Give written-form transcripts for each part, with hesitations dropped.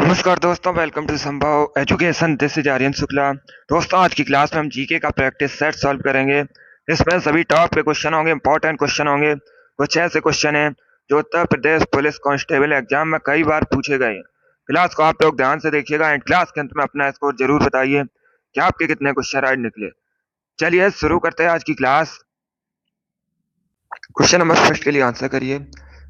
नमस्कार दोस्तों, welcome to Sambhav education. This is Aryan Shukla. दोस्तों, आज की क्लास में हम जीके का प्रैक्टिस सेट सॉल्व करेंगे। इसमें सभी टॉप के क्वेश्चन होंगे, इंपॉर्टेंट क्वेश्चन होंगे। कुछ ऐसे क्वेश्चन हैं जो Uttar Pradesh police constable exam में कई बार पूछे गए हैं। क्लास को आप लोग ध्यान से देखिएगा एंड क्लास के अंत में अपना स्कोर जरूर बताइए कि आपके कितने क्वेश्चन राइट निकले। चलिए शुरू करते हैं आज की क्लास। क्वेश्चन नंबर फर्स्ट के लिए आंसर करिए।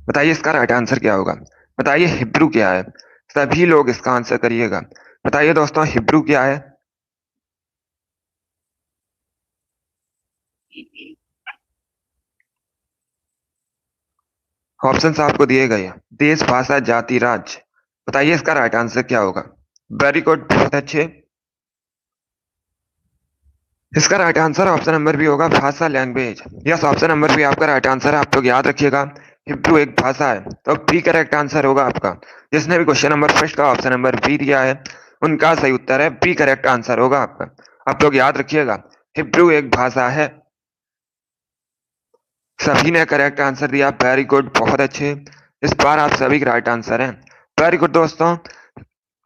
बताइए इसका राइट आंसर क्या होगा। बताइए हिब्रू क्या है। सभी लोग इसका आंसर करिएगा। बताइए दोस्तों हिब्रू क्या है। ऑप्शंस आपको दिए गए हैं। देश, भाषा, जाति, राज्य। बताइए इसका राइट आंसर क्या होगा। वेरी गुड, बहुत अच्छे। इसका right answer option number B होगा, भाषा, language. Yes, option number B आपका राइट आंसर है। आप लोग याद रखिएगा, हिब्रू एक भाषा है। तो बी करेक्ट आंसर होगा आपका। जिसने भी क्वेश्चन नंबर फर्स्ट का ऑप्शन नंबर बी दिया है उनका सही उत्तर है बी करेक्ट आंसर होगा आपका। आप लोग याद रखिएगा, हिब्रू एक भाषा है। सभी ने करेक्ट आंसर दिया, वेरी गुड, बहुत अच्छे। इस बार आप सभी के राइट आंसर हैं। वेरी गुड दोस्तों,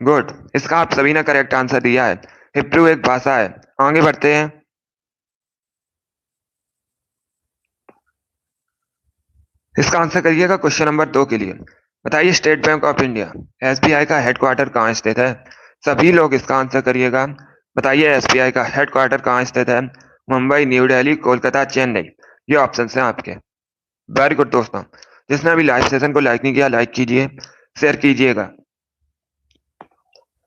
गुड। इसका आप सभी ने करेक्ट आंसर दिया है, हिब्रू एक भाषा है। आगे बढ़ते हैं। इसका आंसर करिएगा क्वेश्चन नंबर 2 के लिए। बताइए state bank of India SBI का हेडक्वार्टर कहाँ स्थित है। सभी लोग इसका आंसर करिएगा। बताइए एसबीआई का हेडक्वार्टर कहाँ स्थित है। मुंबई, न्यू दिल्ली, कोलकाता, चेन्नई। ये ऑप्शन हैं आपके। वेरी गुड दोस्तों। जिसने अभी लाइव सेशन को लाइक नहीं किया, लाइक कीजिए, शेयर कीजिएगा।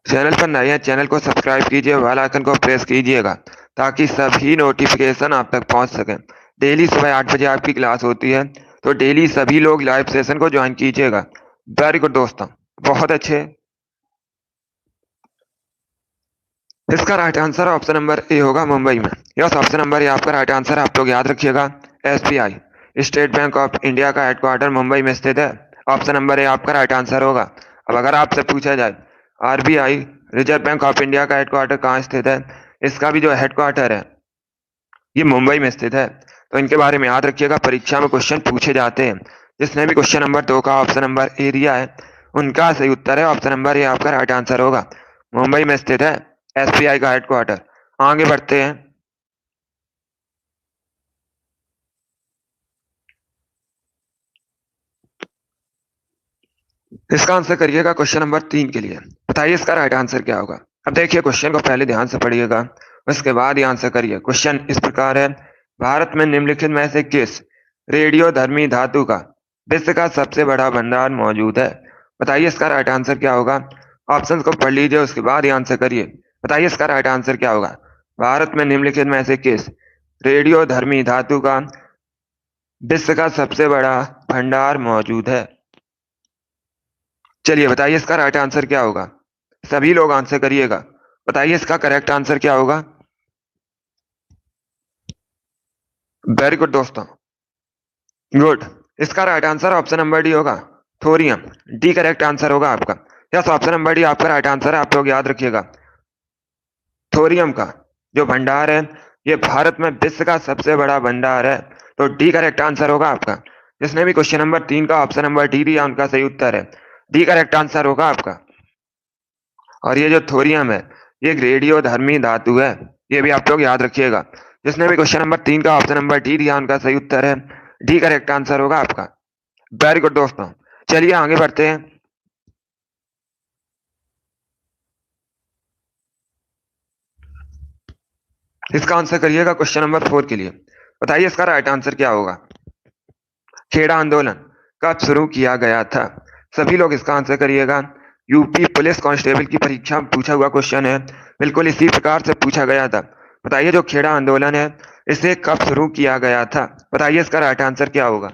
चैनल पर नए हैं, चैनल को सब्सक्राइब कीजिए, बेल आइकन को प्रेस कीजिएगा ताकि सभी नोटिफिकेशन आप तक पहुंच सके। डेली सुबह 8 बजे आपकी क्लास होती है, तो डेली सभी लोग लाइव सेशन को ज्वाइन कीजिएगा। वेरी गुड दोस्तों, बहुत अच्छे। इसका right answer option number A होगा, मुंबई में। यस, ऑप्शन नंबर ए आपका राइट आंसर है। आप लोग याद रखिएगा, SBI state bank of India का हेडक्वार्टर मुंबई में स्थित है। ऑप्शन नंबर ए आपका राइट आंसर होगा। अब अगर आपसे पूछा जाए RBI reserve bank of India का हेडक्वार्टर कहाँ स्थित है, इसका भी जो हेडक्वार्टर है ये मुंबई में स्थित है। तो इनके बारे में याद रखिएगा, परीक्षा में क्वेश्चन पूछे जाते हैं। जिसने भी क्वेश्चन नंबर 2 का ऑप्शन नंबर ए दिया है उनका सही उत्तर है ऑप्शन नंबर ए आपका राइट आंसर होगा। मुंबई में स्थित है एसबीआई का हेडक्वार्टर। आगे बढ़ते हैं। इसका आंसर करिएगा क्वेश्चन नंबर 3 के लिए। बताइए इसका राइट आंसर क्या होगा। अब देखिए क्वेश्चन को पहले ध्यान से पढ़िएगा, उसके बाद ही आंसर करिए। क्वेश्चन इस प्रकार है, भारत में निम्नलिखित में से किस रेडियोधर्मी धातु का विश्व का सबसे बड़ा भंडार मौजूद है। बताइए इसका राइट आंसर क्या होगा। ऑप्शन को पढ़ लीजिए, उसके बाद ही आंसर करिए। बताइए इसका राइट आंसर क्या होगा। भारत में निम्नलिखित में से किस रेडियोधर्मी धातु का विश्व का सबसे बड़ा भंडार मौजूद है। चलिए बताइए इसका राइट आंसर क्या होगा। सभी लोग आंसर करिएगा। बताइए इसका करेक्ट आंसर क्या होगा। वेरी गुड दोस्तों, गुड। इसका right answer option number D होगा, थोरियम। डी करेक्ट आंसर होगा आपका। यस, ऑप्शन नंबर डी आपका राइट आंसर है। आप लोग याद रखिएगा, थोरियम का जो भंडार है ये भारत में विश्व का सबसे बड़ा भंडार है। तो डी करेक्ट आंसर होगा आपका। जिसने भी क्वेश्चन नंबर 3 का ऑप्शन नंबर डी दिया उनका सही उत्तर है, डी करेक्ट आंसर होगा आपका। और ये जो थोरियम है ये एक रेडियोधर्मी धातु है, ये भी आप लोग याद रखिएगा। जिसने भी क्वेश्चन नंबर 3 का ऑप्शन नंबर डी दिया उनका सही उत्तर है, डी करेक्ट आंसर होगा आपका। वेरी गुड दोस्तों, चलिए आगे बढ़ते हैं। इसका आंसर करिएगा क्वेश्चन नंबर 4 के लिए। बताइए इसका राइट आंसर क्या होगा। खेड़ा आंदोलन कब शुरू किया गया था। सभी लोग इसका आंसर करिएगा। यूपी पुलिस कांस्टेबल की परीक्षा में पूछा हुआ क्वेश्चन है, बिल्कुल इसी प्रकार से पूछा गया था। बताइए जो खेड़ा आंदोलन है इसे कब शुरू किया गया था। बताइए इसका राइट आंसर क्या होगा।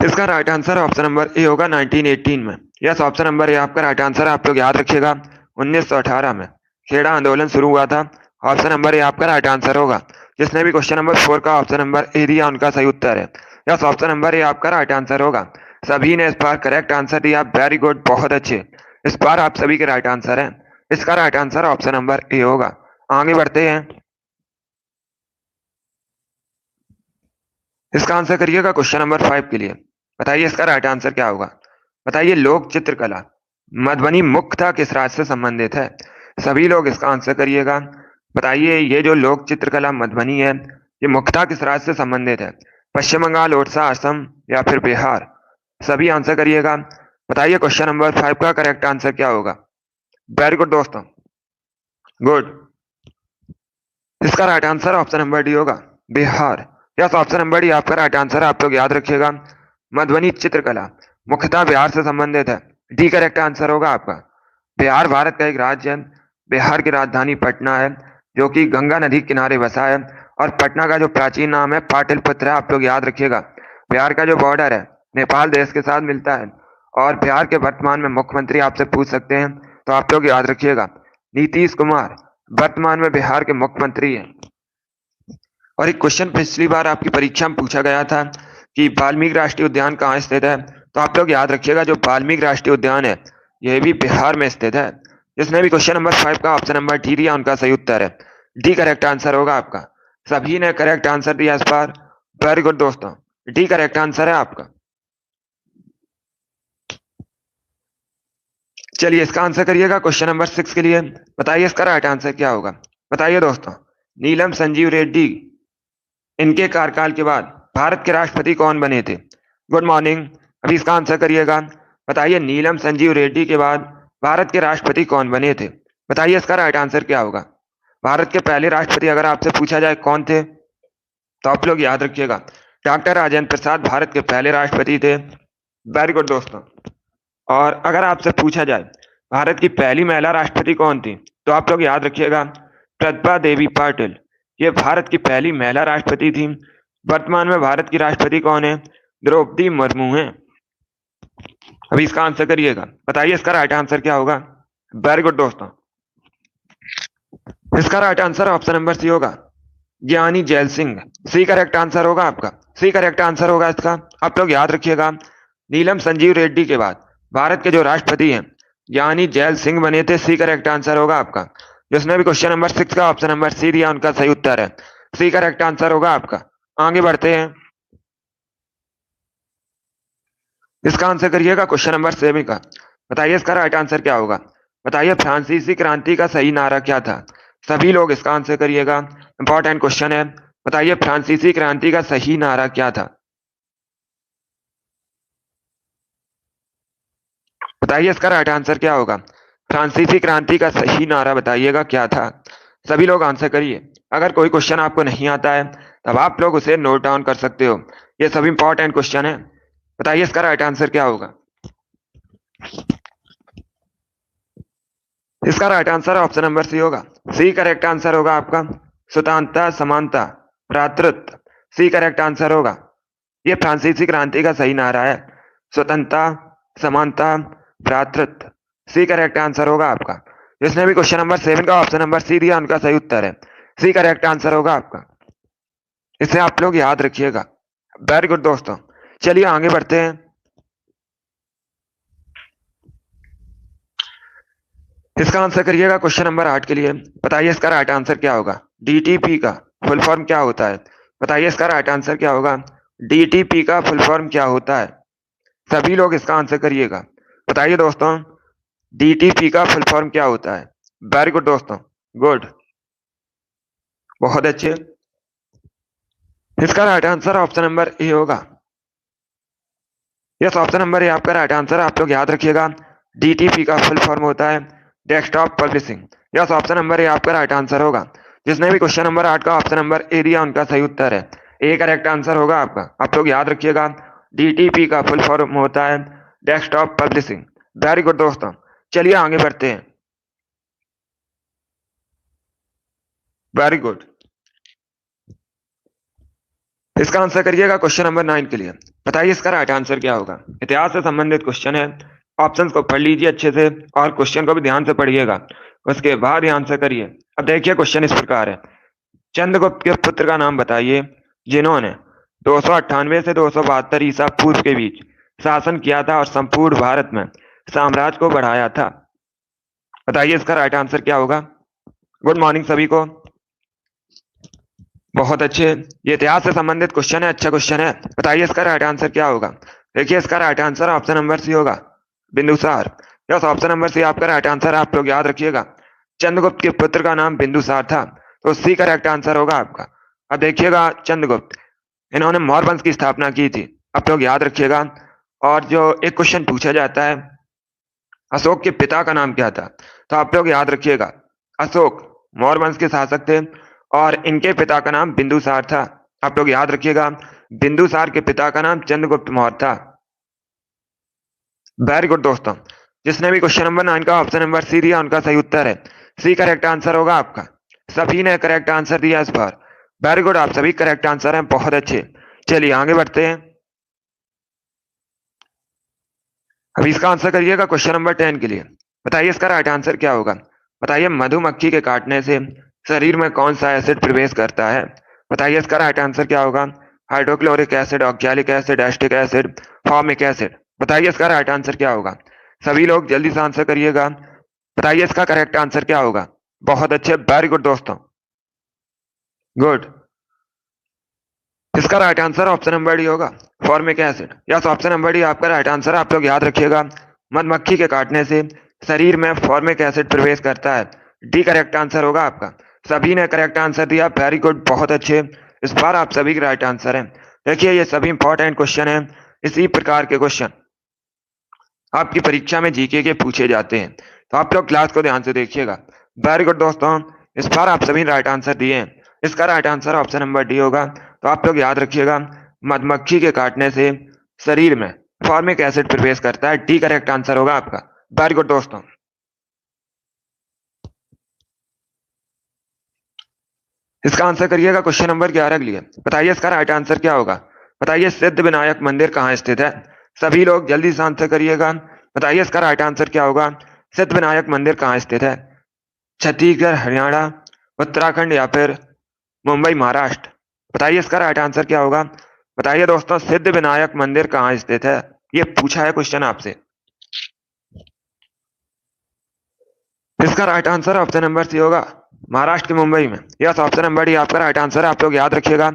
इसका right answer option number A होगा, 1918 में। यस, ऑप्शन नंबर ए आपका राइट आंसर है। आप लोग याद रखिएगा, 1918 में खेड़ा आंदोलन शुरू हुआ था। ऑप्शन नंबर ए आपका राइट आंसर होगा। जिसने भी क्वेश्चन नंबर 4 का ऑप्शन नंबर ए दिया उनका सही उत्तर है। यस, ऑप्शन नंबर ए आपका राइट आंसर होगा। सभी ने इस बार करेक्ट आंसर दिया, वेरी गुड, बहुत अच्छे। इस बार आप सभी के राइट आंसर है। इसका right answer option number A होगा। आगे बढ़ते हैं। इसका आंसर करिएगा क्वेश्चन नंबर 5 के लिए। बताइए इसका राइट आंसर क्या होगा। बताइए लोक चित्रकला मधुबनी मुख्यतः किस राज्य से संबंधित है? सभी लोग इसका आंसर करिएगा। बताइए ये जो लोक चित्रकला मधुबनी है ये मुख्यतः किस राज्य से संबंधित है? पश्चिम बंगाल, उड़ीसा, असम या फिर बिहार? सभी आंसर करिएगा। बताइए क्वेश्चन नंबर 5 का करेक्ट आंसर क्या होगा? वेरी गुड दोस्तों, गुड। इसका right answer option number D होगा, Bihar. Yes, option number D आपका राइट आंसर है। आप लोग याद रखिएगा, मधुबनी चित्रकला मुख्यतः बिहार से संबंधित है। डी करेक्ट आंसर होगा आपका। बिहार भारत का एक राज्य है। बिहार की राजधानी पटना है, जो कि गंगा नदी के किनारे बसा है। और पटना का जो प्राचीन नाम है पाटलिपुत्र है। आप लोग याद रखिएगा। बिहार का जो बॉर्डर है नेपाल देश के साथ मिलता है। और बिहार के वर्तमान में मुख्यमंत्री आपसे पूछ सकते हैं, तो आप लोग याद रखिएगा नीतीश कुमार वर्तमान में बिहार के मुख्यमंत्री हैं। और एक क्वेश्चन पिछली बार आपकी परीक्षा में पूछा गया था कि वाल्मीकि राष्ट्रीय उद्यान कहाँ स्थित है, तो आप लोग याद रखिएगा जो वाल्मीकि राष्ट्रीय उद्यान है यह भी बिहार में स्थित है। जिसने भी क्वेश्चन नंबर 5 का ऑप्शन नंबर डी दिया उनका सही उत्तर है डी करेक्ट आंसर होगा आपका। सभी ने करेक्ट आंसर दिया इस बार। वेरी गुड दोस्तों, डी करेक्ट आंसर है आपका। चलिए इसका आंसर करिएगा क्वेश्चन नंबर 6 के लिए। बताइए इसका राइट आंसर क्या होगा? बताइए दोस्तों, नीलम संजीव रेड्डी इनके कार्यकाल के बाद भारत के राष्ट्रपति कौन बने थे? गुड मॉर्निंग, अभी इसका आंसर करिएगा। बताइए नीलम संजीव रेड्डी के बाद भारत के राष्ट्रपति कौन बने थे? बताइए इसका राइट आंसर क्या होगा? भारत के पहले राष्ट्रपति अगर आपसे पूछा जाए कौन थे, तो आप लोग याद रखिएगा डॉक्टर राजेंद्र प्रसाद भारत के पहले राष्ट्रपति थे। वेरी गुड दोस्तों। और अगर आपसे पूछा जाए भारत की पहली महिला राष्ट्रपति कौन थी, तो आप लोग याद रखिएगा प्रतिभा देवी पाटिल। ये भारत की पहली महिला राष्ट्रपति थी। वर्तमान में भारत की राष्ट्रपति कौन है? द्रौपदी मुर्मू है। अभी इसका आंसर करिएगा। बताइए इसका राइट आंसर क्या होगा? वेरी गुड दोस्तों, इसका right answer option number C होगा, Giani Zail Singh. C correct answer होगा आपका। सी करेक्ट आंसर होगा इसका। आप लोग याद रखिएगा नीलम संजीव रेड्डी के बाद भारत के जो राष्ट्रपति हैं ज्ञानी जैल सिंह बने थे। सी करेक्ट आंसर होगा आपका। जिसने भी क्वेश्चन नंबर 6 का ऑप्शन नंबर सी दिया उनका सही उत्तर है सी करेक्ट आंसर होगा आपका। आगे बढ़ते हैं, इसका आंसर करिएगा क्वेश्चन नंबर 7 का। बताइए इसका राइट आंसर क्या होगा? बताइए फ्रांसीसी क्रांति का सही नारा क्या था? सभी लोग इसका आंसर करिएगा, इंपॉर्टेंट क्वेश्चन है। बताइए फ्रांसीसी क्रांति का सही नारा क्या था? बताइए इसका राइट आंसर क्या होगा? फ्रांसीसी क्रांति का सही नारा बताइएगा क्या था? सभी लोग आंसर करिए। अगर कोई क्वेश्चन आपको नहीं आता है तब आप लोग उसे नोट डाउन कर सकते हो। ये सभी इंपॉर्टेंट क्वेश्चन है। बताइए इसका राइट आंसर क्या होगा? इसका right answer option number C होगा। सी करेक्ट आंसर होगा आपका। स्वतंत्रता, समानता, भ्रातृत्व। सी करेक्ट आंसर होगा। ये फ्रांसीसी क्रांति का सही नारा है, स्वतंत्रता, समानता, भ्रातृत्व। सी करेक्ट आंसर होगा आपका। जिसने भी क्वेश्चन नंबर 7 का ऑप्शन नंबर सी दिया उनका सही उत्तर है सी करेक्ट आंसर होगा आपका। इसे आप लोग याद रखिएगा। वेरी गुड दोस्तों, चलिए आगे बढ़ते हैं। इसका आंसर करिएगा क्वेश्चन नंबर 8 के लिए। बताइए इसका राइट आंसर क्या होगा? डीटीपी का फुल फॉर्म क्या होता है? बताइए इसका राइट आंसर क्या होगा? डीटीपी का फुल फॉर्म क्या होता है? सभी लोग इसका आंसर करिएगा। बताइए दोस्तों डीटीपी का फुल फॉर्म क्या होता है? वेरी गुड दोस्तों, गुड, बहुत अच्छे। इसका right answer option number A होगा। यस, ऑप्शन नंबर ए आपका राइट आंसर। आप लोग याद रखिएगा डीटीपी का फुल फॉर्म होता है desktop publishing. Yes, option number A आपका राइट आंसर होगा। जिसने भी क्वेश्चन नंबर 8 का ऑप्शन नंबर ए दिया उनका सही उत्तर है ए करेक्ट आंसर होगा आपका। आप लोग याद रखिएगा डीटीपी का फुल फॉर्म होता है डेस्कटॉप पब्लिशिंग। वेरी गुड दोस्तों, चलिए आगे बढ़ते हैं। वेरी गुड, इसका आंसर करिएगा क्वेश्चन नंबर 9 के लिए। बताइए इसका राइट आंसर क्या होगा? इतिहास से संबंधित क्वेश्चन है। ऑप्शंस को पढ़ लीजिए अच्छे से और क्वेश्चन को भी ध्यान से पढ़िएगा, उसके बाद ही आंसर करिए। अब देखिए क्वेश्चन इस प्रकार है, चंद्रगुप्त के पुत्र का नाम बताइए जिन्होंने 298 से 272 ईसा पूर्व के बीच शासन किया था और संपूर्ण भारत में साम्राज्य को बढ़ाया था। बताइए इसका राइट आंसर क्या होगा? गुड मॉर्निंग सभी को, बहुत अच्छे। ये इतिहास से संबंधित क्वेश्चन है, अच्छा क्वेश्चन है। बताइए इसका राइट आंसर क्या होगा? देखिए इसका right answer option number C होगा, Bindusara. Yes, option number C आपका राइट आंसर है, आप लोग याद रखिएगा। चंद्रगुप्त के पुत्र का नाम बिंदुसार था, तो सी करेक्ट आंसर होगा आपका। अब देखिएगा, चंद्रगुप्त इन्होंने मौर्य वंश की स्थापना की थी, आप लोग याद रखिएगा। और जो एक क्वेश्चन पूछा जाता है, अशोक के पिता का नाम क्या था, तो आप लोग याद रखिएगा, अशोक मौर्य वंश के शासक थे और इनके पिता का नाम बिंदुसार था। आप लोग याद रखिएगा, बिंदुसार के पिता का नाम चंद्रगुप्त मौर्य था। वेरी गुड दोस्तों, जिसने भी क्वेश्चन नंबर 9 का ऑप्शन नंबर सी दिया उनका सही उत्तर है, सी करेक्ट आंसर होगा आपका। सभी ने करेक्ट आंसर दिया इस बार। वेरी गुड, आप सभी करेक्ट आंसर हैं, बहुत अच्छे। चलिए आगे बढ़ते हैं। अब इसका आंसर करिएगा क्वेश्चन नंबर 10 के लिए। बताइए इसका राइट आंसर क्या होगा। बताइए मधुमक्खी के काटने से शरीर में कौन सा एसिड प्रवेश करता है। बताइए इसका राइट आंसर क्या होगा। Hydrochloric acid, oxalic acid, acetic acid, formic acid. बताइए इसका राइट आंसर क्या होगा। सभी लोग जल्दी से आंसर करिएगा। बताइए इसका करेक्ट आंसर क्या होगा। बहुत अच्छे, वेरी गुड दोस्तों, गुड। इसका right answer option number D होगा, formic acid. Yes, option number D आपका राइट आंसर है, आप लोग याद रखिएगा। मधुमक्खी के काटने से शरीर में फॉर्मिक एसिड प्रवेश करता है, डी करेक्ट आंसर होगा आपका। सभी ने करेक्ट आंसर दिया, वेरी गुड, बहुत अच्छे। इस बार आप सभी के राइट आंसर है। देखिए ये सभी इंपॉर्टेंट क्वेश्चन है, इसी प्रकार के क्वेश्चन आपकी परीक्षा में जीके के पूछे जाते हैं, तो आप लोग क्लास को ध्यान से देखिएगा। वेरी गुड दोस्तों, इस बार आप सभी राइट आंसर दिए हैं। इसका right answer option number D होगा, तो आप लोग याद रखिएगा, मधुमक्खी के काटने से शरीर में फॉर्मिक एसिड प्रवेश करता है, डी करेक्ट आंसर होगा आपका। वेरी गुड दोस्तों, इसका आंसर करिएगा क्वेश्चन नंबर 11 के लिए। बताइए इसका राइट आंसर क्या होगा। बताइए सिद्ध विनायक मंदिर कहाँ स्थित है। सभी लोग जल्दी से आंसर करिएगा। बताइए इसका राइट आंसर क्या होगा। सिद्ध विनायक मंदिर कहाँ स्थित है। छत्तीसगढ़, हरियाणा, उत्तराखंड या फिर मुंबई, महाराष्ट्र। बताइए इसका राइट आंसर क्या होगा। बताइए दोस्तों, सिद्ध विनायक मंदिर कहाँ स्थित है, ये पूछा है क्वेश्चन आपसे। इसका right answer option number C होगा, महाराष्ट्र के मुंबई में। यस, ऑप्शन नंबर डी आपका राइट आंसर है, आप लोग याद रखिएगा,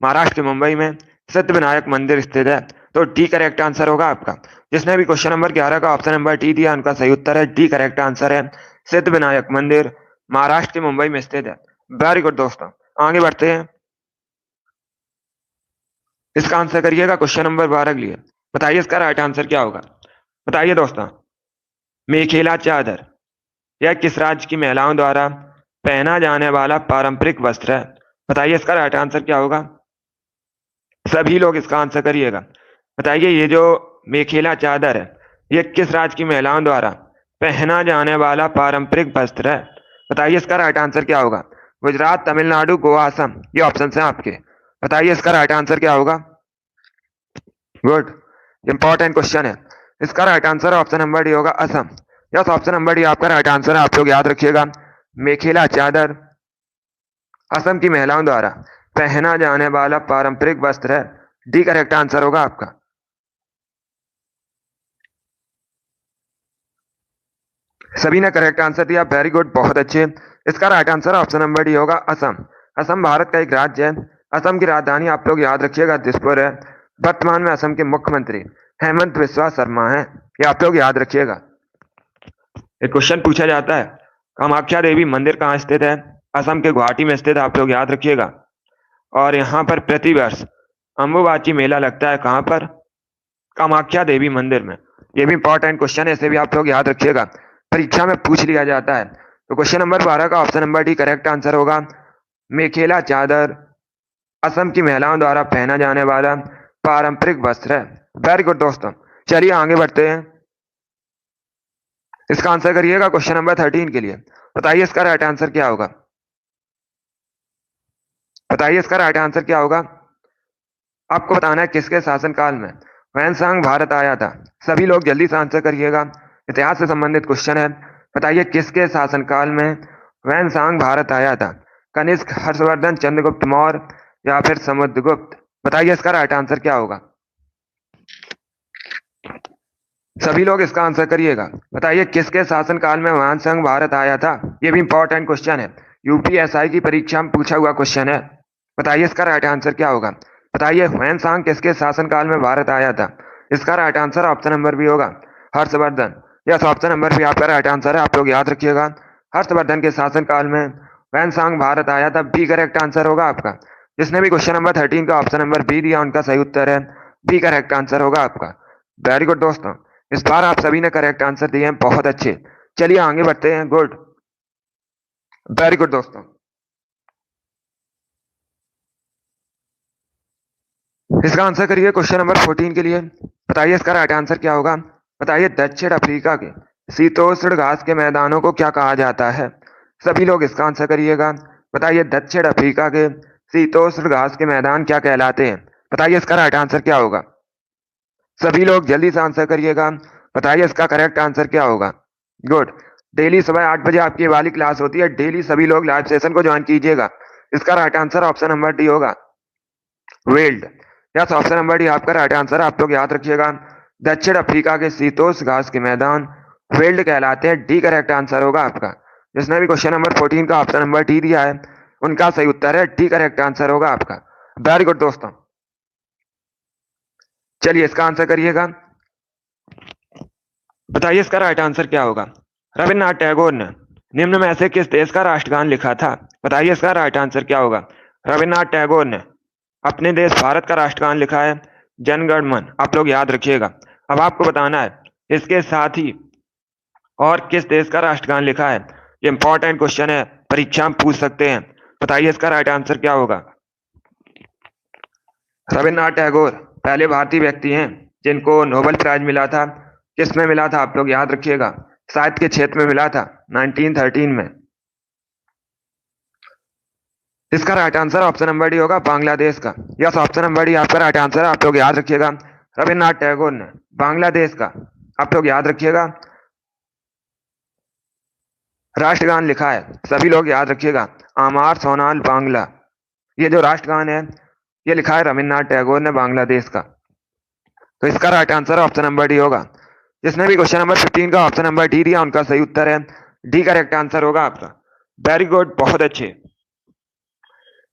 महाराष्ट्र के मुंबई में सिद्ध विनायक मंदिर स्थित है, तो डी करेक्ट आंसर होगा आपका। जिसने भी क्वेश्चन नंबर 11 का ऑप्शन नंबर डी दिया उनका सही उत्तर है, डी करेक्ट आंसर है, सिद्ध विनायक मंदिर महाराष्ट्र के मुंबई में स्थित है। वेरी गुड दोस्तों, आगे बढ़ते हैं। इसका आंसर करिएगा क्वेश्चन नंबर 12 के लिए। बताइए इसका राइट आंसर क्या होगा। बताइए दोस्तों, मेखेला चादर यह किस राज्य की महिलाओं द्वारा पहना जाने वाला पारंपरिक वस्त्र है। बताइए इसका राइट आंसर क्या होगा। सभी लोग इसका आंसर करिएगा। बताइए ये जो मेखेला चादर है, ये किस राज्य की महिलाओं द्वारा पहना जाने वाला पारंपरिक वस्त्र है। बताइए इसका राइट आंसर क्या होगा। गुजरात, तमिलनाडु, गोवा, असम, ये ऑप्शन है आपके। बताइए इसका राइट आंसर क्या होगा। गुड, इंपॉर्टेंट क्वेश्चन है। इसका right answer option number D होगा, Assam. Yes, option number D आपका राइट आंसर है, आप लोग याद रखिएगा, मेखेला चादर असम की महिलाओं द्वारा पहना जाने वाला पारंपरिक वस्त्र है, डी करेक्ट आंसर होगा आपका। सभी ने करेक्ट आंसर दिया, वेरी गुड, बहुत अच्छे। इसका right answer option number D होगा, असम। असम भारत का एक राज्य है। असम की राजधानी आप लोग याद रखिएगा दिसपुर है। वर्तमान में असम के मुख्यमंत्री हेमंत बिस्वा शर्मा हैं, ये आप लोग याद रखिएगा। एक क्वेश्चन पूछा जाता है, कामाख्या देवी मंदिर कहाँ स्थित है। असम के गुवाहाटी में स्थित है, आप लोग याद रखिएगा। और यहाँ पर प्रतिवर्ष अम्बुबाची मेला लगता है, कहाँ पर, कामाख्या देवी मंदिर में। ये भी इंपॉर्टेंट क्वेश्चन है, इसे भी आप लोग याद रखिएगा, परीक्षा में पूछ लिया जाता है। तो क्वेश्चन नंबर 12 का option number D correct answer होगा, मेखेला चादर असम की महिलाओं द्वारा पहना जाने वाला पारंपरिक वस्त्र है। वेरी गुड दोस्तों, चलिए आगे बढ़ते हैं। इसका आंसर करिएगा क्वेश्चन नंबर 13 के लिए। बताइए इसका राइट आंसर क्या होगा। बताइए इसका राइट आंसर क्या होगा। आपको बताना है किसके शासनकाल में वैनसांग भारत आया था। सभी लोग जल्दी से आंसर करिएगा, इतिहास से संबंधित क्वेश्चन है। बताइए किसके शासनकाल में वैनसांग भारत आया था। कनिष्क, हर्षवर्धन, चंद्रगुप्त मौर्य या फिर समुद्रगुप्त। बताइए इसका राइट आंसर क्या होगा। सभी लोग इसका आंसर करिएगा। बताइए किसके शासनकाल में वैनसांग भारत आया था। यह भी इंपॉर्टेंट क्वेश्चन है, यूपीएसआई की परीक्षा में पूछा हुआ क्वेश्चन है। बताइए इसका राइट आंसर क्या होगा। बताइए वैनसांग किसके शासनकाल में भारत आया था। इसका right answer option number B होगा, Harshvardhan. Yes, option number B आपका राइट आंसर है, आप लोग याद रखिएगा। हर्षवर्धन के शासनकाल में वैनसांग भारत आया था, बी करेक्ट आंसर होगा आपका। जिसने भी क्वेश्चन नंबर 13 का ऑप्शन नंबर बी दिया उनका सही उत्तर है बी करेक्ट आंसर होगा आपका। वेरी गुड दोस्तों, इस बार आप सभी ने करेक्ट आंसर दिए हैं, बहुत अच्छे। चलिए आगे बढ़ते हैं। गुड, वेरी गुड दोस्तों। इसका आंसर करिए क्वेश्चन नंबर 14 के लिए। बताइए इसका राइट आंसर क्या होगा। बताइए दक्षिण अफ्रीका के शीतोष्ण घास के मैदानों को क्या कहा जाता है। सभी लोग इसका आंसर करिएगा। बताइए दक्षिण अफ्रीका के शीतोष्ण घास के मैदान क्या कहलाते हैं। बताइए इसका राइट आंसर क्या होगा। सभी लोग जल्दी से आंसर करिएगा। बताइए इसका करेक्ट आंसर क्या होगा। गुड, डेली सुबह 8 बजे आपकी ये वाली क्लास होती है, डेली सभी लोग लाइव सेशन को ज्वाइन कीजिएगा। इसका right answer option number D होगा, weld. Yes, option number D आपका राइट आंसर, आप लोग याद रखिएगा। दक्षिण अफ्रीका के शीतोष्ण घास के मैदान वेल्ड कहलाते हैं, डी करेक्ट आंसर होगा आपका। जिसने भी क्वेश्चन नंबर 14 का ऑप्शन नंबर डी दिया है उनका सही उत्तर है डी करेक्ट आंसर होगा आपका। वेरी गुड दोस्तों, चलिए इसका आंसर करिएगा। बताइए इसका राइट आंसर क्या होगा। रविन्द्रनाथ टैगोर ने निम्न में से किस देश का राष्ट्रगान लिखा था। बताइए इसका राइट आंसर क्या होगा। रविन्द्रनाथ टैगोर ने अपने देश भारत का राष्ट्रगान लिखा है जन गण मन, आप लोग याद रखिएगा। अब आपको बताना है इसके साथ ही और किस देश का राष्ट्रगान लिखा है। ये इंपॉर्टेंट क्वेश्चन है, परीक्षा में पूछ सकते हैं। बताइए इसका राइट आंसर क्या होगा। रविन्द्रनाथ टैगोर पहले भारतीय व्यक्ति हैं जिनको नोबेल प्राइज मिला था। किसमें मिला था आप लोग याद रखिएगा, साहित्य के क्षेत्र में मिला था 1913 में। इसका right answer option number D होगा, बांग्लादेश का। यस, ऑप्शन नंबर डी आपका राइट आंसर है, आप लोग याद रखिएगा। रविन्द्रनाथ टैगोर ने बांग्लादेश का, आप लोग याद रखिएगा, राष्ट्रगान लिखा है। सभी लोग याद रखिएगा, आमार सोनाल बांग्ला। ये जो राष्ट्रगान है ये लिखा है रविन्द्रनाथ टैगोर ने बांग्लादेश का। तो इसका right answer option number D होगा। जिसने भी क्वेश्चन नंबर 15 का ऑप्शन नंबर डी दिया उनका सही उत्तर है डी करेक्ट आंसर होगा आपका। वेरी गुड, बहुत अच्छे।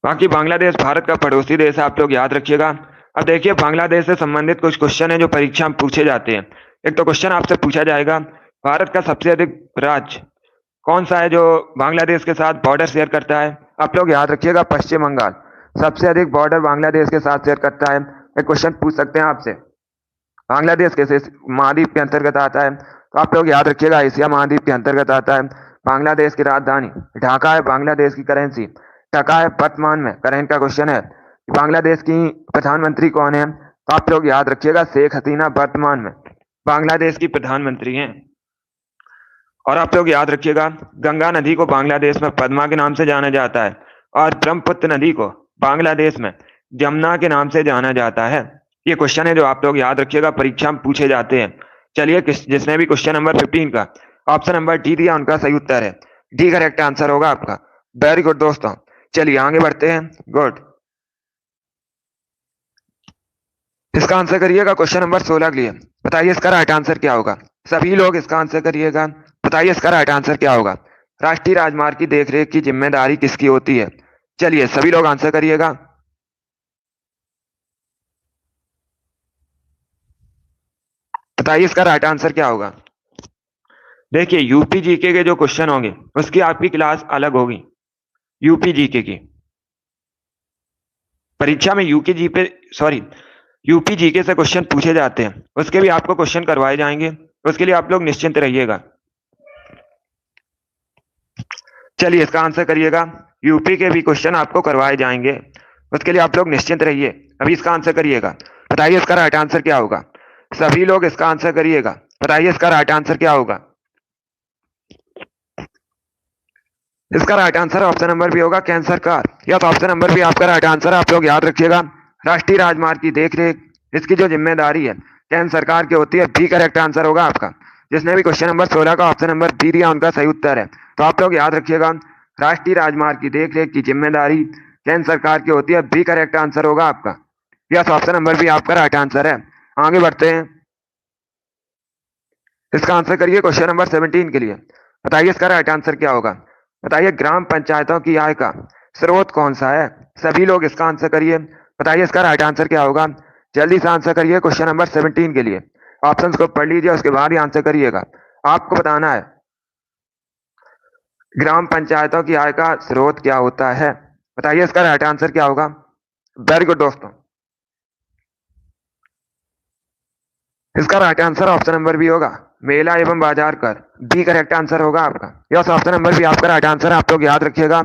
बाकी बांग्लादेश भारत का पड़ोसी देश है, आप लोग याद रखिएगा। अब देखिए बांग्लादेश से संबंधित कुछ क्वेश्चन है जो परीक्षा में पूछे जाते हैं। एक तो क्वेश्चन आपसे पूछा जाएगा भारत का सबसे अधिक राज्य कौन सा है जो बांग्लादेश के साथ बॉर्डर शेयर करता है। आप लोग याद रखिएगा पश्चिम बंगाल सबसे अधिक बॉर्डर बांग्लादेश के साथ शेयर करता है। एक क्वेश्चन पूछ सकते हैं आपसे, बांग्लादेश किस महाद्वीप के अंतर्गत आता है। तो आप लोग याद रखिएगा एशिया महाद्वीप के अंतर्गत आता है। बांग्लादेश की राजधानी ढाका है, बांग्लादेश की करेंसी टका है वर्तमान में। करंट का क्वेश्चन है बांग्लादेश की प्रधानमंत्री कौन है। तो आप लोग याद रखिएगा शेख हसीना वर्तमान में बांग्लादेश की प्रधानमंत्री हैं। और आप लोग याद रखिएगा गंगा नदी को बांग्लादेश में पद्मा के नाम से जाना जाता है और ब्रह्मपुत्र नदी को बांग्लादेश में जमुना के नाम से जाना जाता है। ये क्वेश्चन है जो आप लोग याद रखिएगा, परीक्षा में पूछे जाते हैं। चलिए जिसने भी क्वेश्चन नंबर 15 का ऑप्शन नंबर डी दिया उनका सही उत्तर है डी करेक्ट आंसर होगा आपका। वेरी गुड दोस्तों, चलिए आगे बढ़ते हैं। गुड, इसका आंसर करिएगा क्वेश्चन नंबर 16 के लिए। बताइए इसका राइट आंसर क्या होगा। सभी लोग इसका आंसर करिएगा। बताइए इसका राइट आंसर क्या होगा। राष्ट्रीय राजमार्ग की देखरेख की जिम्मेदारी किसकी होती है। चलिए सभी लोग आंसर करिएगा। बताइए इसका राइट आंसर क्या होगा। देखिए यूपी जीके के जो क्वेश्चन होंगे उसकी आपकी क्लास अलग होगी। यूपी जीके की परीक्षा में यूपी जीके से क्वेश्चन पूछे जाते हैं, उसके भी आपको क्वेश्चन करवाए जाएंगे। उसके लिए आप लोग निश्चिंत रहिएगा। चलिए इसका आंसर करिएगा। यूपी के भी क्वेश्चन आपको करवाए जाएंगे, उसके लिए आप लोग निश्चिंत रहिए। अभी इसका आंसर करिएगा। बताइए इसका राइट आंसर क्या होगा। सभी लोग इसका आंसर करिएगा। बताइए इसका राइट आंसर क्या होगा। इसका right answer option number B होगा केंद्र सरकार। या तो ऑप्शन नंबर बी आपका राइट आंसर, आप लोग याद रखिएगा। राष्ट्रीय राजमार्ग की देखरेख इसकी जो जिम्मेदारी है केंद्र सरकार की होती है, बी करेक्ट आंसर होगा आपका। जिसने भी क्वेश्चन नंबर 16 का ऑप्शन नंबर बी दिया उनका सही उत्तर है। तो आप लोग याद रखिएगा राष्ट्रीय राजमार्ग की देखरेख की जिम्मेदारी केंद्र सरकार की होती है, बी करेक्ट आंसर होगा आपका। यस, ऑप्शन नंबर बी आपका राइट आंसर है। आगे बढ़ते हैं। इसका आंसर करिए क्वेश्चन नंबर 17 के लिए। बताइए इसका राइट आंसर क्या होगा। बताइए ग्राम पंचायतों की आय का स्रोत कौन सा है। सभी लोग इसका आंसर करिए। बताइए इसका राइट आंसर क्या होगा। जल्दी से आंसर करिए क्वेश्चन नंबर 17 के लिए। ऑप्शंस को पढ़ लीजिए, उसके बाद ही आंसर करिएगा। आपको बताना है ग्राम पंचायतों की आय का स्रोत क्या होता है। बताइए इसका राइट आंसर क्या होगा। वेरी गुड दोस्तों, इसका right answer option number B होगा, मेला एवं बाजार कर। बी करेक्ट आंसर होगा आपका। यस, ऑप्शन नंबर बी आपका राइट आंसर। आप लोग याद रखिएगा,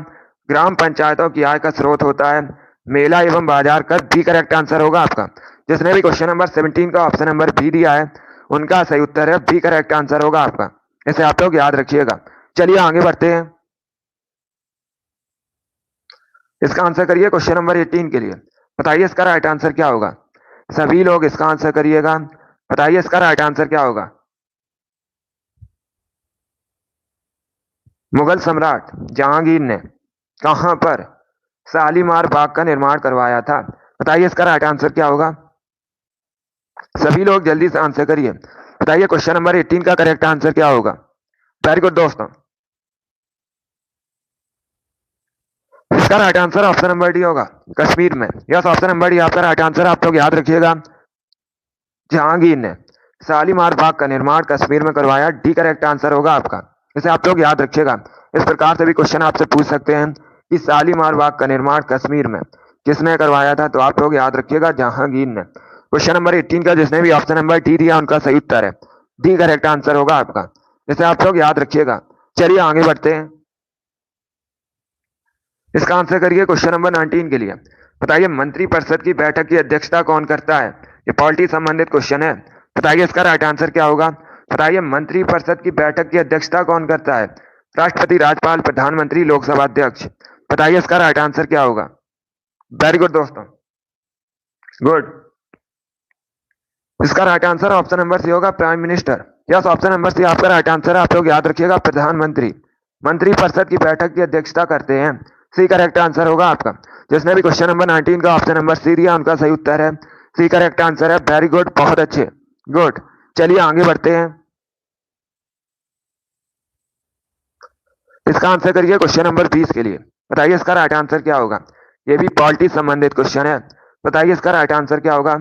ग्राम पंचायतों की आय का स्रोत होता है मेला एवं बाजार कर। बी करेक्ट आंसर होगा आपका। जिसने भी क्वेश्चन नंबर 17 का ऑप्शन नंबर बी दिया है उनका सही उत्तर है बी करेक्ट आंसर होगा आपका। इसे आप लोग याद रखिएगा। चलिए आगे बढ़ते हैं। इसका आंसर करिए क्वेश्चन नंबर 18 के लिए। बताइए इसका राइट आंसर क्या होगा। सभी लोग इसका आंसर करिएगा। बताइए इसका राइट आंसर क्या होगा। मुगल सम्राट जहांगीर ने कहां पर शालीमार बाग का निर्माण करवाया था। बताइए इसका राइट आंसर क्या होगा। सभी लोग जल्दी से आंसर करिए। बताइए क्वेश्चन नंबर 18 का करेक्ट आंसर क्या होगा। वेरी गुड दोस्तों, इसका right answer option number D होगा, कश्मीर में। यस, ऑप्शन नंबर डी आपका राइट आंसर। आप लोग याद रखिएगा, जहांगीर ने शालीमार बाग का निर्माण कश्मीर में करवाया। डी करेक्ट आंसर होगा आपका। इसे आप लोग याद रखिएगा। इस प्रकार से भी क्वेश्चन आपसे पूछ सकते हैं कि शालीमार बाग का निर्माण कश्मीर में किसने करवाया था, तो आप लोग याद रखिएगा जहांगीर ने। क्वेश्चन नंबर 18 का जिसने भी ऑप्शन नंबर डी दिया उनका सही उत्तर है डी करेक्ट आंसर होगा आपका। इसे आप लोग याद रखिएगा। चलिए आगे बढ़ते हैं। इसका आंसर करिए क्वेश्चन नंबर 19 के लिए। बताइए मंत्रिपरिषद की बैठक की अध्यक्षता कौन करता है। ये पॉलिटी संबंधित क्वेश्चन है। बताइए इसका राइट आंसर क्या होगा। बताइए मंत्रिपरिषद की बैठक की अध्यक्षता कौन करता है। राष्ट्रपति, राज्यपाल, प्रधानमंत्री, लोकसभा अध्यक्ष। बताइए इसका राइट आंसर क्या होगा। वेरी गुड दोस्तों, गुड। इसका right answer option number C होगा, prime minister. Yes, option number C आपका राइट आंसर है। आप लोग याद रखिएगा, प्रधानमंत्री मंत्रिपरिषद की बैठक की अध्यक्षता करते हैं। सी करेक्ट आंसर होगा आपका। जिसने भी क्वेश्चन नंबर 19 का ऑप्शन नंबर सी दिया उनका सही उत्तर है सी करेक्ट आंसर है। वेरी गुड, बहुत अच्छे, गुड। चलिए आगे बढ़ते हैं। इसका आंसर करिए क्वेश्चन नंबर 20 के लिए। बताइए इसका राइट आंसर क्या होगा। ये भी पॉलिटी संबंधित क्वेश्चन है। बताइए इसका राइट आंसर क्या होगा।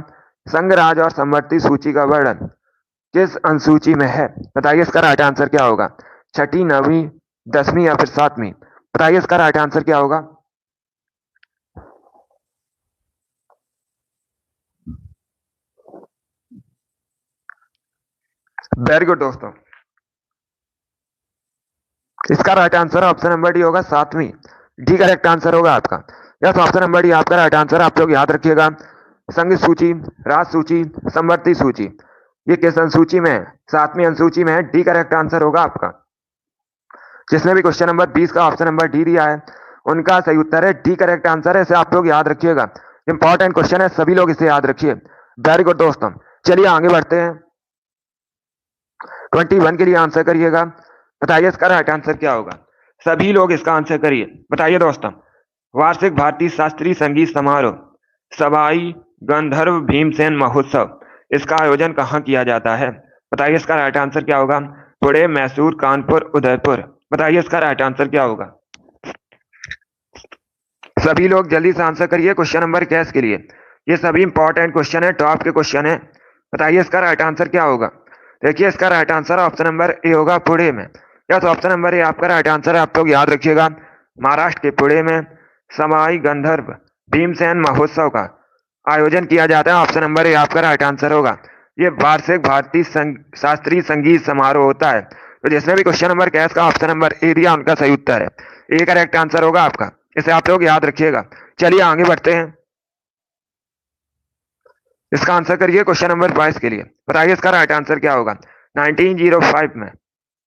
संघ, राज और समवर्ती सूची का वर्णन किस अनुसूची में है। बताइए इसका राइट आंसर क्या होगा। छठी, नवीं, 10वीं या फिर 7वीं। बताइए इसका राइट आंसर क्या होगा। वेरी गुड दोस्तों, इसका right answer option number D होगा, 7वीं। डी करेक्ट आंसर होगा आपका। यस, ऑप्शन नंबर डी आपका राइट आंसर। आप लोग याद रखिएगा, संघ सूची, राज सूची, समवर्ती सूची, ये किस अनुसूची में है। 7वीं अनुसूची में है। डी करेक्ट आंसर होगा आपका। जिसने भी क्वेश्चन नंबर 20 का ऑप्शन नंबर डी दिया है उनका सही उत्तर है डी करेक्ट आंसर है। इसे आप लोग याद रखिएगा, इंपॉर्टेंट क्वेश्चन है, सभी लोग इसे याद रखिए। वेरी गुड दोस्तों, चलिए आगे बढ़ते हैं। 21 के लिए आंसर करिएगा। बताइए इसका राइट आंसर क्या होगा। सभी लोग इसका आंसर करिए। बताइए दोस्तों, वार्षिक भारतीय शास्त्रीय संगीत समारोह सवाई गंधर्व भीमसेन महोत्सव, इसका आयोजन कहाँ किया जाता है। बताइए इसका राइट आंसर क्या होगा। पुणे, मैसूर, कानपुर, उदयपुर। बताइए इसका राइट आंसर क्या होगा। सभी लोग जल्दी से आंसर करिए क्वेश्चन नंबर 21 के लिए। ये सभी इंपॉर्टेंट क्वेश्चन है, टॉप के क्वेश्चन है। बताइए इसका राइट आंसर क्या होगा। देखिए इसका right answer option number A होगा, पुणे में। यस, ऑप्शन नंबर ए आपका राइट आंसर है। आप लोग याद रखिएगा, महाराष्ट्र के पुणे में सवाई गंधर्व भीमसेन महोत्सव का आयोजन किया जाता है। ऑप्शन नंबर ए आपका राइट आंसर होगा। ये वार्षिक भारतीय शास्त्रीय संगीत समारोह होता है। तो जिसने भी क्वेश्चन नंबर 21 का ऑप्शन नंबर ए दिया उनका सही उत्तर है ए करेक्ट आंसर होगा आपका। इसे आप लोग याद रखिएगा। चलिए आगे बढ़ते हैं। इसका आंसर करिए क्वेश्चन नंबर 22 के लिए। बताइए इसका राइट आंसर क्या होगा। 1905 में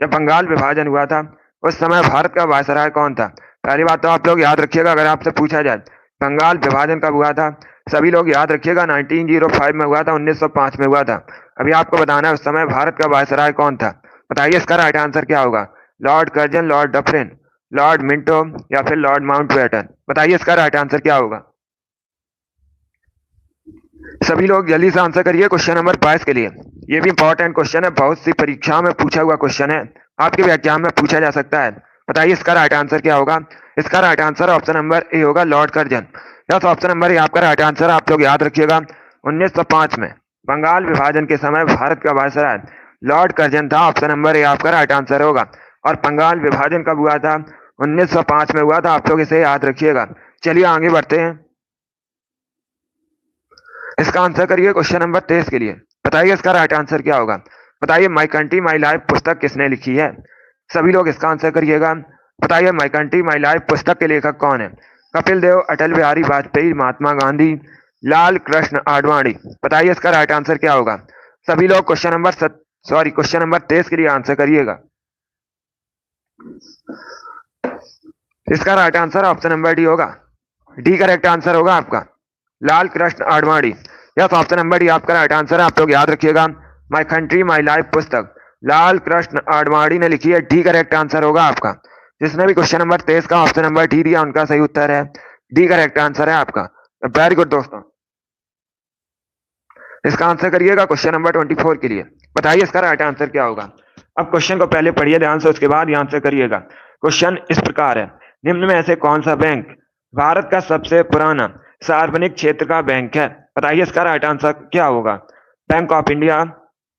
जब बंगाल विभाजन हुआ था उस समय भारत का वायसराय कौन था। पहली बात तो आप लोग याद रखिएगा, अगर आपसे पूछा जाए बंगाल विभाजन कब हुआ था, सभी लोग याद रखिएगा 1905 में हुआ था, 1905 में हुआ था। अभी आपको बताना है उस समय भारत का वायसराय कौन था। बताइए इसका राइट आंसर क्या होगा। Lord Curzon, Lord Dufferin, Lord Minto या फिर लॉर्ड माउंटबेटन। बताइए इसका राइट आंसर क्या होगा। सभी लोग जल्दी से आंसर करिए क्वेश्चन नंबर 22 के लिए। ये भी इंपॉर्टेंट क्वेश्चन है, बहुत सी परीक्षाओं में पूछा हुआ क्वेश्चन है, आपके भी एग्जाम में पूछा जा सकता है। बताइए इसका राइट आंसर क्या होगा। इसका right answer option number A होगा, lord Curzon. Yes, option number A आपका राइट आंसर। आप लोग याद रखिएगा 1905 में बंगाल विभाजन के समय भारत का वायसराय लॉर्ड कर्जन था। ऑप्शन नंबर ए आपका राइट आंसर होगा। और बंगाल विभाजन कब हुआ था? 1905 में हुआ था। आप लोग इसे याद रखिएगा। चलिए आगे बढ़ते हैं। इसका आंसर करिए क्वेश्चन नंबर 23 के लिए। बताइए इसका राइट आंसर क्या होगा। बताइए माई कंट्री माई लाइफ पुस्तक किसने लिखी है? सभी लोग इसका आंसर करिएगा। बताइए माई कंट्री माई लाइफ पुस्तक के लेखक कौन है? कपिल देव, अटल बिहारी वाजपेयी, महात्मा गांधी, लाल कृष्ण आडवाणी। बताइए इसका राइट आंसर क्या होगा। सभी लोग क्वेश्चन नंबर 23 के लिए आंसर करिएगा। इसका right answer option number D होगा। डी करेक्ट आंसर होगा आपका, Lal Krishna Advani. Yes, option number D आपका राइट आंसर है। आप लोग याद रखिएगा। माई कंट्री माई लाइफ पुस्तक लाल कृष्ण आडवाणी ने लिखी है। डी करेक्ट आंसर होगा आपका। जिसने भी क्वेश्चन नंबर 23 का ऑप्शन नंबर डी दिया उनका सही उत्तर है। डी करेक्ट आंसर है आपका। वेरी गुड दोस्तों। इसका आंसर करिएगा क्वेश्चन नंबर 24 के लिए। बताइए इसका राइट आंसर क्या होगा। अब क्वेश्चन को पहले पढ़िए ध्यान से, उसके बाद ये आंसर करिएगा। क्वेश्चन इस प्रकार है, निम्न में से कौन सा बैंक भारत का सबसे पुराना सार्वजनिक क्षेत्र का बैंक है? बताइए इसका राइट आंसर क्या होगा। Bank of India,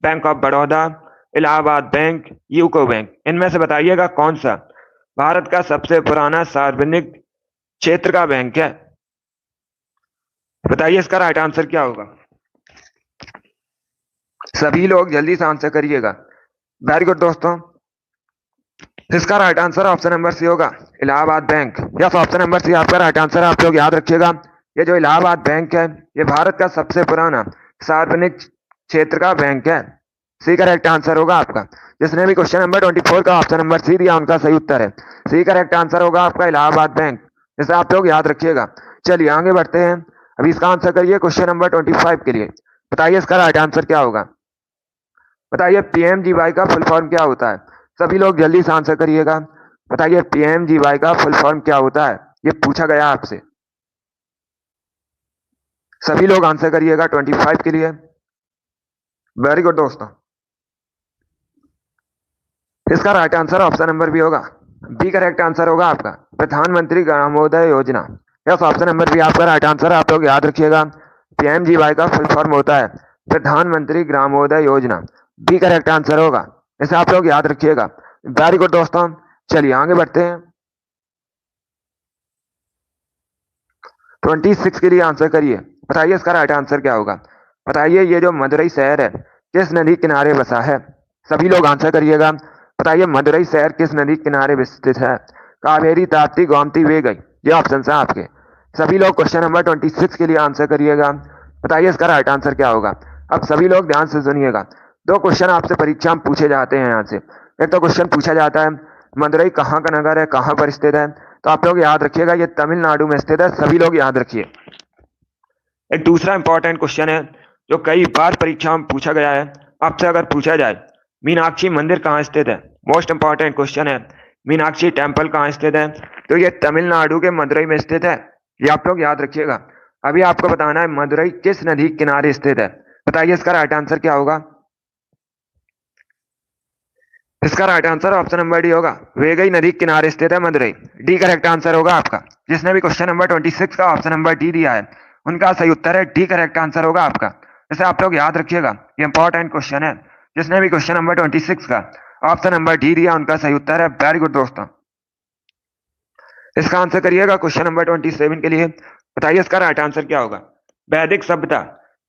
bank of Baroda, Allahabad bank, UCO bank. इनमें से बताइएगा कौन सा भारत का सबसे पुराना सार्वजनिक क्षेत्र का बैंक है। बताइए इसका राइट आंसर क्या होगा। सभी लोग जल्दी से आंसर करिएगा। वेरी गुड दोस्तों। इसका right answer option number C होगा, Allahabad bank. Yes, option number C आपका राइट आंसर है। आप लोग याद रखिएगा। ये जो इलाहाबाद बैंक है ये भारत का सबसे पुराना सार्वजनिक क्षेत्र का बैंक है। सी करेक्ट आंसर होगा आपका। जिसने भी क्वेश्चन नंबर 24 का ऑप्शन नंबर सी दिया उनका सही उत्तर है। सी करेक्ट आंसर होगा आपका, इलाहाबाद बैंक। इसे आप लोग याद रखिएगा। चलिए आगे बढ़ते हैं। अभी इसका आंसर करिए क्वेश्चन नंबर 25 के लिए। बताइए इसका राइट आंसर क्या होगा। बताइए पीएमजीवाई का फुल फॉर्म क्या होता है। सभी लोग जल्दी से आंसर करिएगा। बताइए पीएमजीवाई का फुल फॉर्म क्या होता है, ये पूछा गया आपसे। सभी लोग आंसर करिएगा 25 के लिए। वेरी गुड दोस्तों। इसका right answer option number B होगा। बी करेक्ट आंसर होगा आपका, Pradhanmantri Gramodaya Yojana. Yes, option number B आपका राइट आंसर है। आप लोग याद रखिएगा। पीएमजीवाई का फुल फॉर्म होता है प्रधानमंत्री ग्रामोदय योजना। बी करेक्ट आंसर होगा। इसे आप लोग याद रखिएगा। वेरी गुड दोस्तों। चलिए आगे बढ़ते हैं। 26 के लिए आंसर करिए। बताइए इसका राइट आंसर क्या होगा। बताइए ये जो मदुरई शहर है किस नदी किनारे बसा है। सभी लोग आंसर करिएगा। बताइए मदुरई शहर किस नदी किनारे स्थित है। कावेरी, ताप्ती, गोमती, वेगई। ये ऑप्शन है आपके। सभी लोग क्वेश्चन नंबर 26 के लिए आंसर करिएगा। बताइए इसका राइट आंसर क्या होगा। अब सभी लोग ध्यान से सुनिएगा। दो क्वेश्चन आपसे परीक्षा में पूछे जाते हैं यहाँ से। एक तो क्वेश्चन पूछा जाता है मदुरई कहाँ का नगर है, कहाँ पर स्थित है। तो आप लोग याद रखिएगा ये तमिलनाडु में स्थित है। सभी लोग याद रखिए। एक दूसरा इंपॉर्टेंट क्वेश्चन है जो कई बार परीक्षा में पूछा गया है। आपसे अगर पूछा जाए मीनाक्षी मंदिर कहाँ स्थित है, मोस्ट इंपॉर्टेंट क्वेश्चन है। मीनाक्षी टेम्पल कहाँ स्थित है, तो ये तमिलनाडु के मदुरई में स्थित है। ये आप लोग याद रखिएगा। अभी आपको बताना है मदुरई किस नदी किनारे स्थित है। बताइए इसका राइट आंसर क्या होगा। इसका right answer option number D होगा, वेगई नदी किनारे स्थित है मदुरई। डी करेक्ट आंसर होगा आपका। जिसने भी क्वेश्चन नंबर 26 का ऑप्शन नंबर डी दिया है उनका सही उत्तर है। डी करेक्ट आंसर होगा आपका। इसे आप लोग याद रखिएगा, ये इंपॉर्टेंट क्वेश्चन है। जिसने भी क्वेश्चन नंबर 26 का ऑप्शन नंबर डी दिया उनका सही उत्तर है। वेरी गुड दोस्तों। इसका आंसर करिएगा क्वेश्चन नंबर 27 के लिए। बताइए इसका राइट आंसर क्या होगा। वैदिक सभ्यता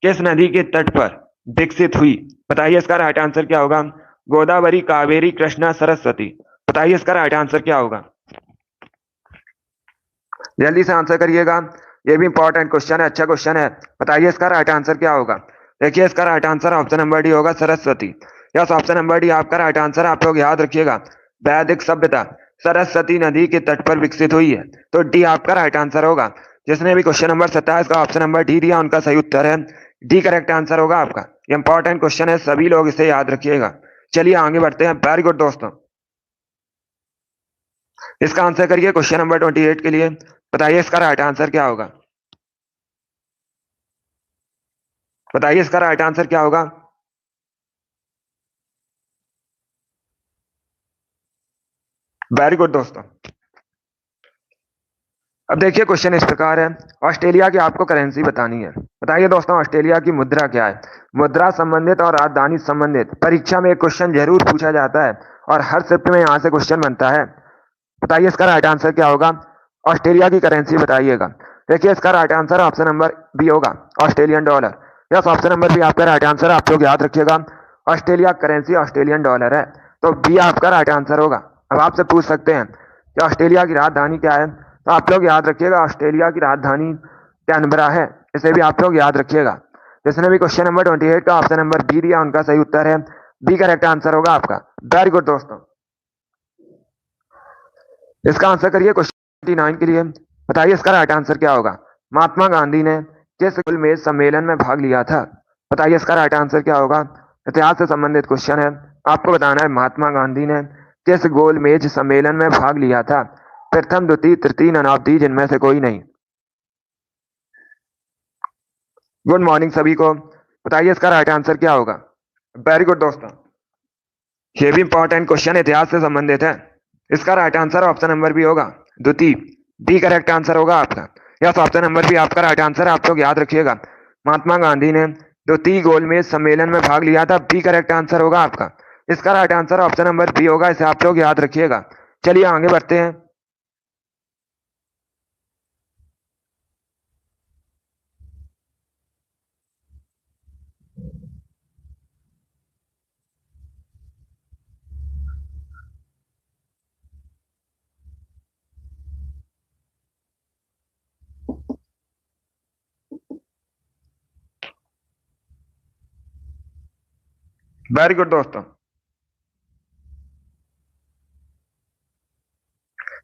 किस नदी के तट पर विकसित हुई। बताइए इसका राइट आंसर क्या होगा। गोदावरी, कावेरी, कृष्णा, सरस्वती। बताइए इसका राइट आंसर क्या होगा। जल्दी से आंसर करिएगा। ये भी इंपॉर्टेंट क्वेश्चन है, अच्छा क्वेश्चन है। बताइए इसका राइट आंसर क्या होगा। देखिए इसका right answer option number D होगा, Saraswati. Yes, option number D आपका राइट आंसर है। आप लोग याद रखिएगा। वैदिक सभ्यता सरस्वती नदी के तट पर विकसित हुई है, तो डी आपका राइट आंसर होगा। जिसने भी क्वेश्चन नंबर 27 का ऑप्शन नंबर डी दिया उनका सही उत्तर है। डी करेक्ट आंसर होगा आपका। इंपॉर्टेंट क्वेश्चन है, सभी लोग इसे याद रखिएगा। चलिए आगे बढ़ते हैं। वेरी गुड दोस्तों। इसका आंसर करिए क्वेश्चन नंबर 28 के लिए। बताइए इसका राइट आंसर क्या होगा। बताइए इसका राइट आंसर क्या होगा। वेरी गुड दोस्तों। अब देखिए क्वेश्चन इस प्रकार है, ऑस्ट्रेलिया की आपको करेंसी बतानी है। बताइए दोस्तों ऑस्ट्रेलिया की मुद्रा क्या है। मुद्रा संबंधित और राजधानी संबंधित परीक्षा में एक क्वेश्चन जरूर पूछा जाता है और हर शिफ्ट में यहाँ से क्वेश्चन बनता है। बताइए इसका राइट आंसर क्या होगा। ऑस्ट्रेलिया की करेंसी बताइएगा। देखिए इसका right answer option number B होगा, Australian dollar. Yes, option number B आपका राइट आंसर। आप लोग याद रखिएगा ऑस्ट्रेलिया करेंसी ऑस्ट्रेलियन डॉलर है, तो बी आपका राइट आंसर होगा। अब आपसे पूछ सकते हैं कि ऑस्ट्रेलिया की राजधानी क्या है, तो आप लोग याद रखिएगा ऑस्ट्रेलिया की राजधानी कैनबरा है। इसे भी आप लोग याद रखिएगा। जिसने भी क्वेश्चन नंबर 28 का ऑप्शन नंबर बी दिया उनका सही उत्तर है बी, करेक्ट आंसर होगा आपका। वेरी गुड दोस्तों, इसका आंसर करिए क्वेश्चन 29 के लिए। बताइए इसका राइट आंसर क्या होगा। महात्मा गांधी ने किस गोलमेज सम्मेलन में भाग लिया था। बताइए इसका राइट आंसर क्या होगा। इतिहास से संबंधित क्वेश्चन है, आपको बताना है महात्मा गांधी ने किस गोलमेज सम्मेलन में भाग लिया था। प्रथम, द्वितीय, तृतीय, ननावधि, जिनमें से कोई नहीं। गुड मॉर्निंग सभी को। बताइए इसका राइट आंसर क्या होगा। वेरी गुड दोस्तों, ये भी इंपॉर्टेंट क्वेश्चन इतिहास से संबंधित है। इसका right answer option number B होगा, द्वितीय। डी करेक्ट आंसर होगा आपका। यस, ऑप्शन नंबर बी आपका राइट आंसर। आप लोग याद रखिएगा महात्मा गांधी ने द्वितीय गोलमेज सम्मेलन में भाग लिया था। बी करेक्ट आंसर होगा आपका। इसका right answer option number B होगा, इसे आप लोग याद रखिएगा। चलिए आगे बढ़ते हैं। वेरी गुड दोस्तों,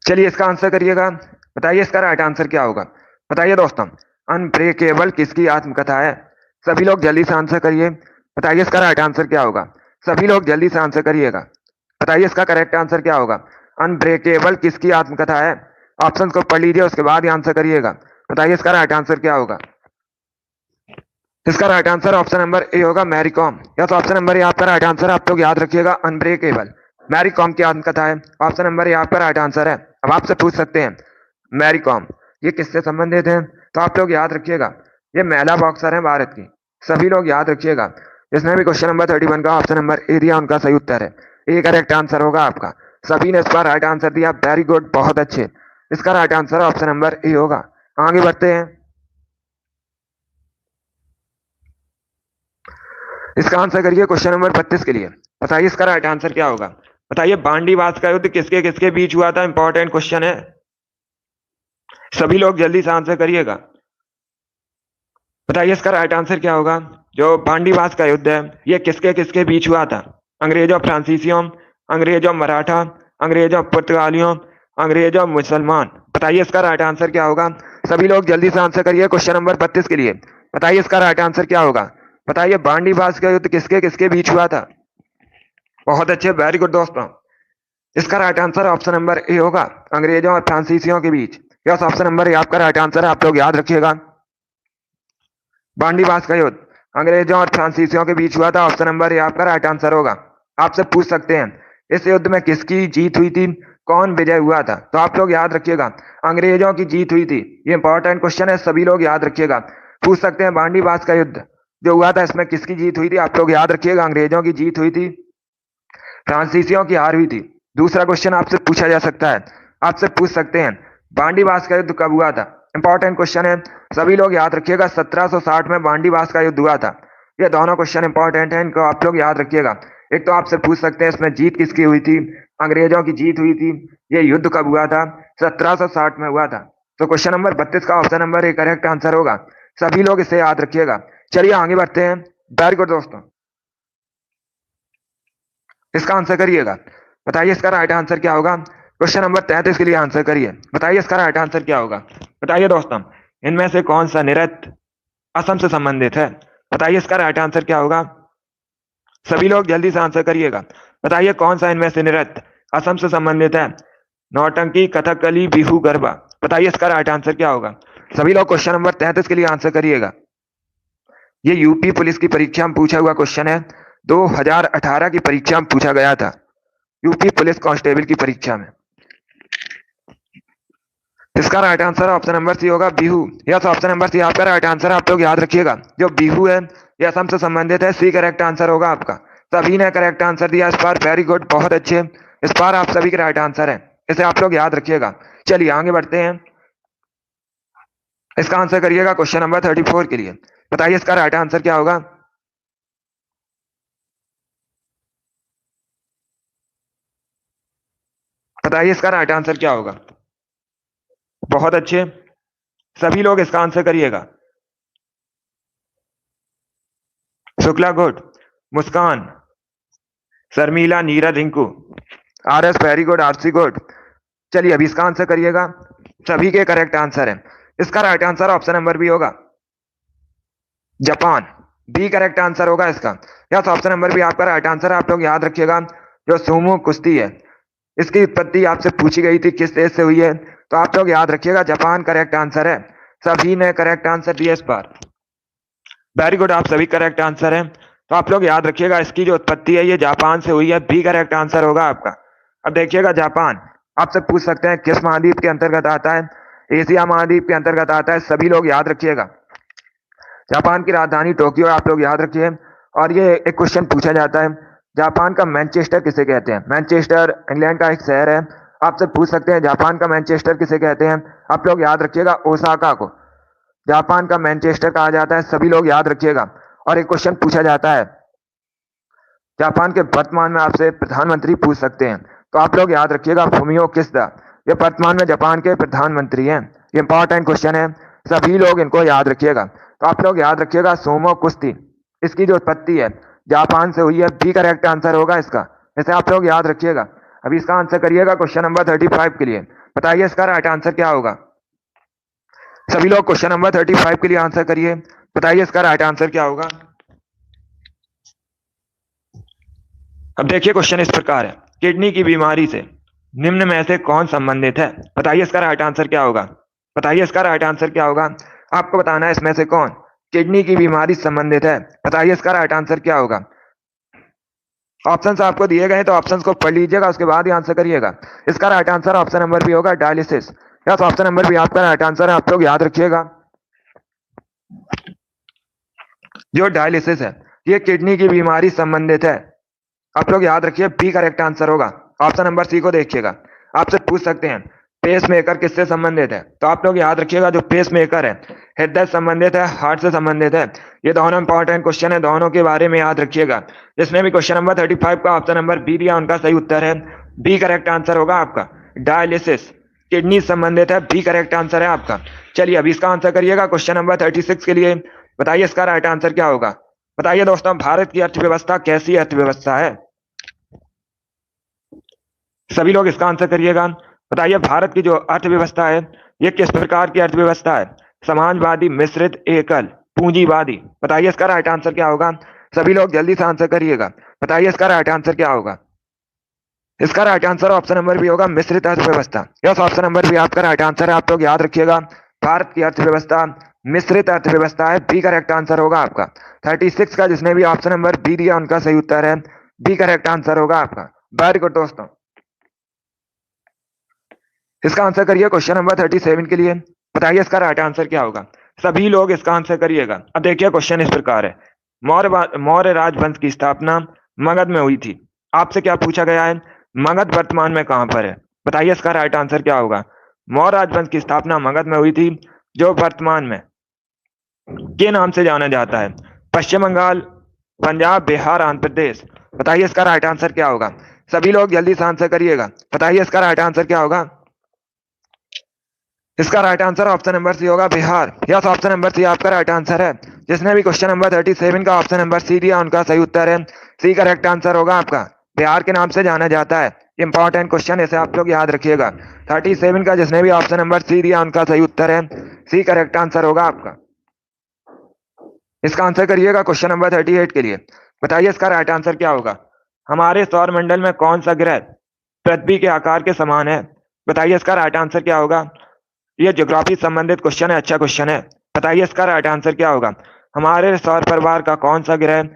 चलिए इसका आंसर करिएगा। बताइए इसका राइट आंसर क्या होगा। बताइए दोस्तों अनब्रेकेबल किसकी आत्मकथा है। सभी लोग जल्दी से आंसर करिए। बताइए इसका राइट आंसर क्या होगा। सभी लोग जल्दी से आंसर करिएगा। बताइए इसका करेक्ट आंसर क्या होगा। अनब्रेकेबल किसकी आत्मकथा है। ऑप्शन को पढ़ लीजिए, उसके बाद ही आंसर करिएगा। बताइए इसका राइट आंसर क्या होगा। इसका right answer option number A होगा, Mary Kom. Yes, option number A आपका राइट आंसर। आप लोग याद रखिएगा अनब्रेकेबल मैरी कॉम की आत्मकथा है। ऑप्शन नंबर ए आपका राइट आंसर है। अब आपसे पूछ सकते हैं मैरी कॉम ये किससे संबंधित है, तो आप लोग याद रखिएगा ये महिला बॉक्सर है भारत की। सभी लोग याद रखिएगा। जिसने भी क्वेश्चन नंबर 31 का ऑप्शन नंबर ए दिया उनका सही उत्तर है ए, करेक्ट आंसर होगा आपका। सभी ने इस बार राइट आंसर दिया, वेरी गुड, बहुत अच्छे। इसका right answer option number A होगा। आगे बढ़ते हैं। इसका आंसर करिए क्वेश्चन नंबर 32 के लिए। बताइए इसका राइट आंसर क्या होगा। बताइए बांडीवास का युद्ध किसके किसके बीच हुआ था। इंपॉर्टेंट क्वेश्चन है, सभी लोग जल्दी से आंसर करिएगा। बताइए इसका राइट आंसर क्या होगा। जो बांडीवास का युद्ध है ये किसके किसके बीच हुआ था। अंग्रेजों फ्रांसीसियों, अंग्रेजों मराठा, अंग्रेजों पुर्तगालियों, अंग्रेजों मुसलमान। बताइए इसका राइट आंसर क्या होगा। सभी लोग जल्दी से आंसर करिए क्वेश्चन नंबर 32 के लिए। बताइए इसका राइट आंसर क्या होगा। बताइए बांडीवास का युद्ध किसके किसके बीच हुआ था। बहुत अच्छे, वेरी गुड दोस्तों। इसका right answer option number A होगा, अंग्रेजों और फ्रांसीसियों के बीच। यस, ऑप्शन नंबर ए आपका राइट आंसर है। आप लोग याद रखिएगा बांडीवास का युद्ध अंग्रेजों और फ्रांसीसियों के बीच हुआ था। ऑप्शन नंबर ए आपका राइट आंसर होगा। आपसे पूछ सकते हैं इस युद्ध में किसकी जीत हुई थी, कौन विजय हुआ था, तो आप लोग याद रखिएगा अंग्रेजों की जीत हुई थी। ये इंपॉर्टेंट क्वेश्चन है, सभी लोग याद रखिएगा। पूछ सकते हैं बांडीवास का युद्ध जो हुआ था इसमें किसकी जीत हुई थी। आप लोग याद रखिएगा अंग्रेजों की जीत हुई थी, फ्रांसीसियों की हार हुई थी। दूसरा क्वेश्चन आपसे पूछा जा सकता है, आपसे पूछ सकते हैं बांडीवास का युद्ध कब हुआ था। इंपॉर्टेंट क्वेश्चन है, सभी लोग याद रखिएगा 1760 में बांडीवास का युद्ध हुआ था। ये दोनों क्वेश्चन इंपॉर्टेंट हैं, इनको आप लोग याद रखिएगा। एक तो आपसे पूछ सकते हैं इसमें जीत किसकी हुई थी, अंग्रेजों की जीत हुई थी। ये युद्ध कब हुआ था, 1760 में हुआ था। तो क्वेश्चन नंबर 32 का option number A correct answer होगा। सभी लोग इसे याद रखिएगा। चलिए आगे बढ़ते हैं। वेरी गुड दोस्तों, इसका आंसर करिएगा। बताइए इसका राइट आंसर क्या होगा। क्वेश्चन नंबर 33 के लिए आंसर करिए। बताइए इसका राइट आंसर क्या होगा। बताइए दोस्तों इनमें से कौन सा नृत्य असम से संबंधित है। बताइए इसका राइट आंसर क्या होगा। सभी लोग जल्दी से आंसर करिएगा। बताइए कौन सा इनमें से नृत्य असम से संबंधित है। नौटंकी, कथकली, बिहू, गरबा। बताइए इसका राइट आंसर क्या होगा। सभी लोग क्वेश्चन नंबर 33 के लिए आंसर करिएगा। ये यूपी पुलिस की परीक्षा में पूछा हुआ क्वेश्चन है, 2018 की परीक्षा में पूछा गया था, यूपी पुलिस कांस्टेबल की परीक्षा में। इसका right answer option number C होगा Bihu. Yes, option number C आपका राइट आंसर है। आप लोग याद रखिएगा जो बिहू है यह असम से संबंधित है। सी करेक्ट आंसर होगा आपका। सभी ने करेक्ट आंसर दिया इस बार, वेरी गुड, बहुत अच्छे। इस बार आप सभी के राइट आंसर है, इसे आप लोग याद रखिएगा। चलिए आगे बढ़ते हैं। इसका आंसर करिएगा क्वेश्चन नंबर 34 के लिए। बताइए इसका राइट आंसर क्या होगा। बताइए इसका राइट आंसर क्या होगा। बहुत अच्छे, सभी लोग इसका आंसर करिएगा। Shukla good, Muskan, Sharmila, Neeraj, Rinku, R S very good, RC good. चलिए अभी इसका आंसर करिएगा। सभी के करेक्ट आंसर है। इसका right answer option number B होगा जापान। बी करेक्ट आंसर होगा इसका। यस, ऑप्शन नंबर बी आपका राइट आंसर है। आप लोग याद रखिएगा जो सुमो कुश्ती है इसकी उत्पत्ति आपसे पूछी गई थी किस देश से हुई है, तो आप लोग याद रखिएगा जापान करेक्ट आंसर है। सभी ने करेक्ट आंसर दिया इस बार, वेरी गुड, आप सभी करेक्ट आंसर है। तो आप लोग याद रखिएगा इसकी जो उत्पत्ति है ये जापान से हुई है। बी करेक्ट आंसर होगा आपका। अब देखिएगा जापान आपसे पूछ सकते हैं किस महाद्वीप के अंतर्गत आता है। एशिया महाद्वीप के अंतर्गत आता है, सभी लोग याद रखिएगा। जापान की राजधानी टोक्यो, आप लोग याद रखिए। और ये एक क्वेश्चन पूछा जाता है, जापान का मैनचेस्टर किसे कहते हैं। मैनचेस्टर इंग्लैंड का एक शहर है। आपसे पूछ सकते हैं जापान का मैनचेस्टर किसे कहते हैं। आप लोग याद रखिएगा ओसाका को जापान का मैनचेस्टर कहा जाता है, सभी लोग याद रखिएगा। और एक क्वेश्चन पूछा जाता है जापान के वर्तमान में आपसे प्रधानमंत्री पूछ सकते हैं, तो आप लोग याद रखिएगा फुमियो किशिदा, ये वर्तमान में जापान के प्रधानमंत्री हैं। ये इंपॉर्टेंट क्वेश्चन है, सभी लोग इनको याद रखिएगा। तो आप लोग याद रखिएगा सोमो कुश्ती, इसकी जो उत्पत्ति है जापान से हुई है। बी करेक्ट आंसर होगा इसका, इसे आप लोग याद रखिएगा। अभी इसका आंसर करिएगा क्वेश्चन नंबर 35 के लिए। बताइए इसका राइट आंसर क्या होगा। सभी लोग क्वेश्चन नंबर 35 के लिए आंसर करिए। बताइए इसका राइट आंसर क्या होगा। अब देखिए क्वेश्चन इस प्रकार है, किडनी की बीमारी से निम्न में से कौन संबंधित है। बताइए इसका राइट आंसर क्या होगा। बताइए इसका राइट आंसर क्या होगा। आपको बताना है इसमें से कौन किडनी की बीमारी से संबंधित है। बताइए इसका राइट आंसर क्या होगा। ऑप्शंस आपको दिए गए तो ऑप्शंस को पढ़ लीजिएगा, उसके बाद ही आंसर करिएगा। इसका right answer option number B होगा dialysis. Yes, option number B आपका राइट आंसर है। आप लोग याद रखिएगा जो डायलिसिस है ये किडनी की बीमारी संबंधित है। आप लोग याद रखिए बी करेक्ट आंसर होगा। ऑप्शन नंबर सी को देखिएगा। आपसे पूछ सकते हैं पेस मेकर किससे संबंधित है, तो आप लोग याद रखिएगा जो पेस मेकर है हृदय से संबंधित है, हार्ट से संबंधित है। ये दोनों इंपॉर्टेंट क्वेश्चन है, दोनों के बारे में याद रखिएगा। जिसने भी क्वेश्चन नंबर 35 का ऑप्शन नंबर बी दिया उनका सही उत्तर है। बी करेक्ट आंसर होगा आपका डायलिसिस, किडनी संबंधित है। बी करेक्ट आंसर है आपका। चलिए अभी इसका आंसर करिएगा क्वेश्चन नंबर 36 के लिए। बताइए इसका राइट आंसर क्या होगा। बताइए दोस्तों भारत की अर्थव्यवस्था कैसी अर्थव्यवस्था है। सभी लोग इसका आंसर करिएगा। बताइए भारत की जो अर्थव्यवस्था है ये किस प्रकार की अर्थव्यवस्था है। समाजवादी, मिश्रित, एकल, पूंजीवादी। बताइए इसका राइट आंसर क्या होगा। सभी लोग जल्दी से आंसर करिएगा। बताइए इसका राइट आंसर क्या होगा। इसका right answer option number B होगा मिश्रित अर्थव्यवस्था। यस, ऑप्शन नंबर बी आपका राइट आंसर है। आप लोग याद रखिएगा भारत की अर्थव्यवस्था मिश्रित अर्थव्यवस्था है। बी करेक्ट आंसर होगा आपका। 36 का जिसने भी ऑप्शन नंबर बी दिया उनका सही उत्तर है। बी करेक्ट आंसर होगा आपका। वेरी गुड दोस्तों, इसका आंसर करिए क्वेश्चन नंबर 37 के लिए। बताइए इसका राइट आंसर क्या होगा। सभी लोग इसका आंसर करिएगा। अब देखिए क्वेश्चन इस प्रकार है, मौर्य राजवंश की स्थापना मगध में हुई थी। आपसे क्या पूछा गया है, मगध वर्तमान में कहां पर है। बताइए इसका राइट आंसर क्या होगा। मौर्य राजवंश की स्थापना मगध में हुई थी, जो वर्तमान में के नाम से जाना जाता है। पश्चिम बंगाल, पंजाब, बिहार, आंध्र प्रदेश। बताइए इसका राइट आंसर क्या होगा। सभी लोग जल्दी से आंसर करिएगा। बताइए इसका राइट आंसर क्या होगा। इसका right answer option number C होगा Bihar. Yes, option number C आपका राइट आंसर है। जिसने भी क्वेश्चन नंबर 37 का ऑप्शन नंबर सी दिया उनका सही उत्तर है। सी करेक्ट आंसर होगा आपका। बिहार के नाम से जाना जाता है। इंपॉर्टेंट क्वेश्चन ऐसे आप लोग याद रखिएगा। 37 का जिसने भी ऑप्शन नंबर सी दिया उनका सही उत्तर है। सी करेक्ट आंसर होगा आपका। इसका आंसर करिएगा क्वेश्चन नंबर 38 के लिए। बताइए इसका राइट आंसर क्या होगा। हमारे सौर मंडल में कौन सा ग्रह पृथ्वी के आकार के समान है। बताइए इसका राइट आंसर क्या होगा। ये ज्योग्राफी संबंधित क्वेश्चन है, अच्छा क्वेश्चन है। बताइए इसका राइट आंसर क्या होगा। हमारे सौर परिवार का कौन सा ग्रह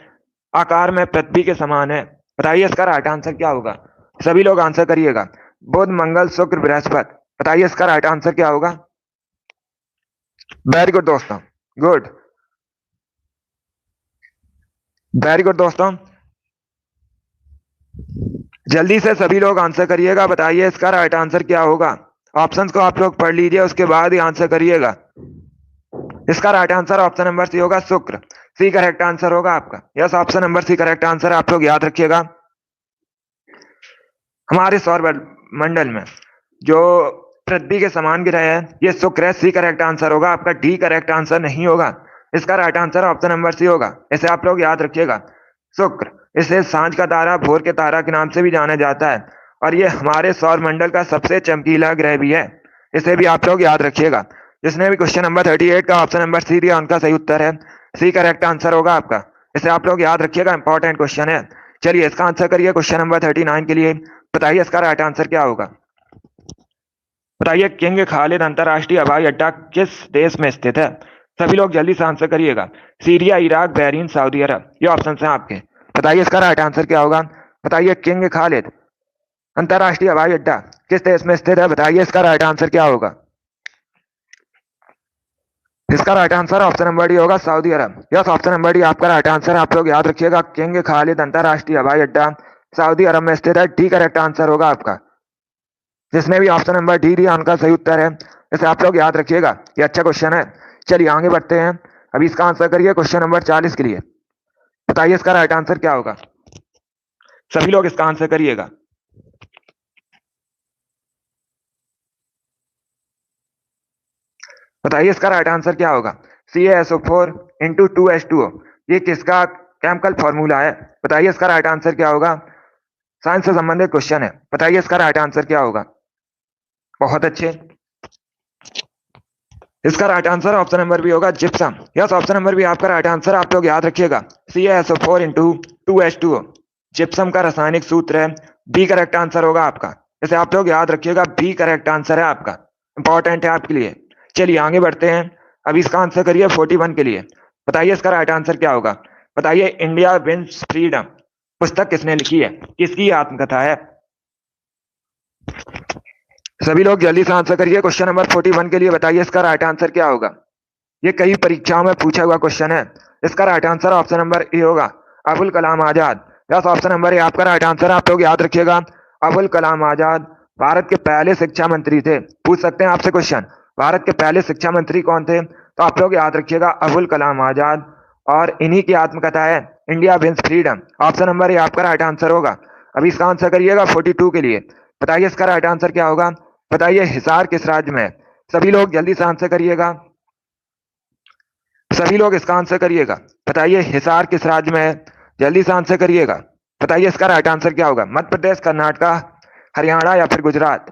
आकार में पृथ्वी के समान है। बताइए इसका राइट आंसर क्या होगा। सभी लोग आंसर करिएगा। बुध, मंगल, शुक्र, बृहस्पति। बताइए इसका राइट आंसर क्या होगा। वेरी गुड दोस्तों, गुड, वेरी गुड दोस्तों, जल्दी से सभी लोग आंसर करिएगा। बताइए इसका राइट आंसर क्या होगा। ऑप्शंस को आप लोग पढ़ लीजिए, उसके बाद ही आंसर करिएगा। इसका right answer option number C होगा, शुक्र। सी करेक्ट आंसर होगा आपका। Yes, option number C correct answer, आप लोग याद रखिएगा। हमारे सौर मंडल में जो पृथ्वी के समान ग्रह है ये शुक्र है। सी करेक्ट आंसर होगा आपका, डी करेक्ट आंसर नहीं होगा। इसका right answer option number C होगा। इसे आप लोग याद रखिएगा, शुक्र। इसे सांझ का तारा, भोर के तारा के नाम से भी जाना जाता है, और ये हमारे सौर मंडल का सबसे चमकीला ग्रह भी है। इसे भी आप लोग याद रखिएगा। जिसने भी क्वेश्चन नंबर 38 का ऑप्शन नंबर सी दिया उनका सही उत्तर है, सी करेक्ट आंसर होगा आपका। इसे आप लोग याद रखिएगा, इंपॉर्टेंट क्वेश्चन है। चलिए इसका आंसर करिए क्वेश्चन नंबर 39 के लिए। बताइए इसका राइट आंसर क्या होगा। बताइए किंग खालिद अंतरराष्ट्रीय हवाई अड्डा किस देश में स्थित है। सभी लोग जल्दी से आंसर करिएगा। सीरिया, इराक, बहरीन, सऊदी अरब, ये ऑप्शन है आपके। बताइए इसका राइट आंसर क्या होगा। बताइए किंग खालिद अंतरराष्ट्रीय हवाई अड्डा किस देश में स्थित है। बताइए इसका राइट आंसर क्या होगा। इसका right answer option number D होगा, सऊदी अरब। यस, ऑप्शन नंबर डी आपका राइट आंसर। आप लोग याद रखिएगा, किंग खालिद अंतरराष्ट्रीय हवाई अड्डा सऊदी अरब में स्थित है। डी करेक्ट आंसर होगा आपका। जिसने भी ऑप्शन नंबर डी दिया उनका सही उत्तर है। इसे आप लोग याद रखिएगा, ये अच्छा क्वेश्चन है। चलिए आगे बढ़ते हैं। अभी इसका आंसर करिए क्वेश्चन नंबर 40 के लिए। बताइए इसका राइट आंसर क्या होगा। सभी लोग इसका आंसर करिएगा। बताइए इसका राइट आंसर क्या होगा। CaSO4 इंटू 2H2O, ये किसका केमिकल फॉर्मूला है। बताइए इसका राइट आंसर क्या होगा। साइंस से संबंधित क्वेश्चन है। बताइए इसका राइट आंसर क्या होगा। बहुत अच्छे, इसका right answer option number B होगा, gypsum. Yes, option number B आपका राइट आंसर। आप लोग याद रखिएगा, CaSO4 इंटू 2H2O जिप्सम का रासायनिक सूत्र है। बी करेक्ट आंसर होगा आपका। इसे आप लोग याद रखिएगा, बी करेक्ट आंसर है आपका, इंपॉर्टेंट है आपके लिए। चलिए आगे बढ़ते हैं। अभी इसका आंसर करिए 41 के लिए। बताइए इसका राइट आंसर क्या होगा। बताइए इंडिया विंस फ्रीडम पुस्तक किसने लिखी है, किसकी आत्मकथा है। सभी लोग जल्दी से आंसर करिए क्वेश्चन नंबर 41 के लिए। बताइए इसका राइट आंसर क्या होगा। ये कई परीक्षाओं में पूछा हुआ क्वेश्चन है। इसका right answer option number A होगा, Abul Kalam Azad. Yes, option number A आपका राइट आंसर। आप लोग याद रखिएगा, अबुल कलाम आजाद भारत के पहले शिक्षा मंत्री थे। पूछ सकते हैं आपसे क्वेश्चन, भारत के पहले शिक्षा मंत्री कौन थे। तो आप लोग याद रखिएगा, अबुल कलाम आजाद, और इन्हीं की आत्मकथा है India wins freedom. Option number A आपका राइट आंसर होगा। अभी इसका आंसर करिएगा 42 के लिए। बताइए इसका राइट आंसर क्या होगा। बताइए हिसार किस राज्य में है। सभी लोग जल्दी से आंसर करिएगा। सभी लोग इसका आंसर करिएगा। बताइए हिसार किस राज्य में है, जल्दी से आंसर करिएगा। बताइए इसका राइट आंसर क्या होगा। मध्य प्रदेश, कर्नाटका, हरियाणा या फिर गुजरात।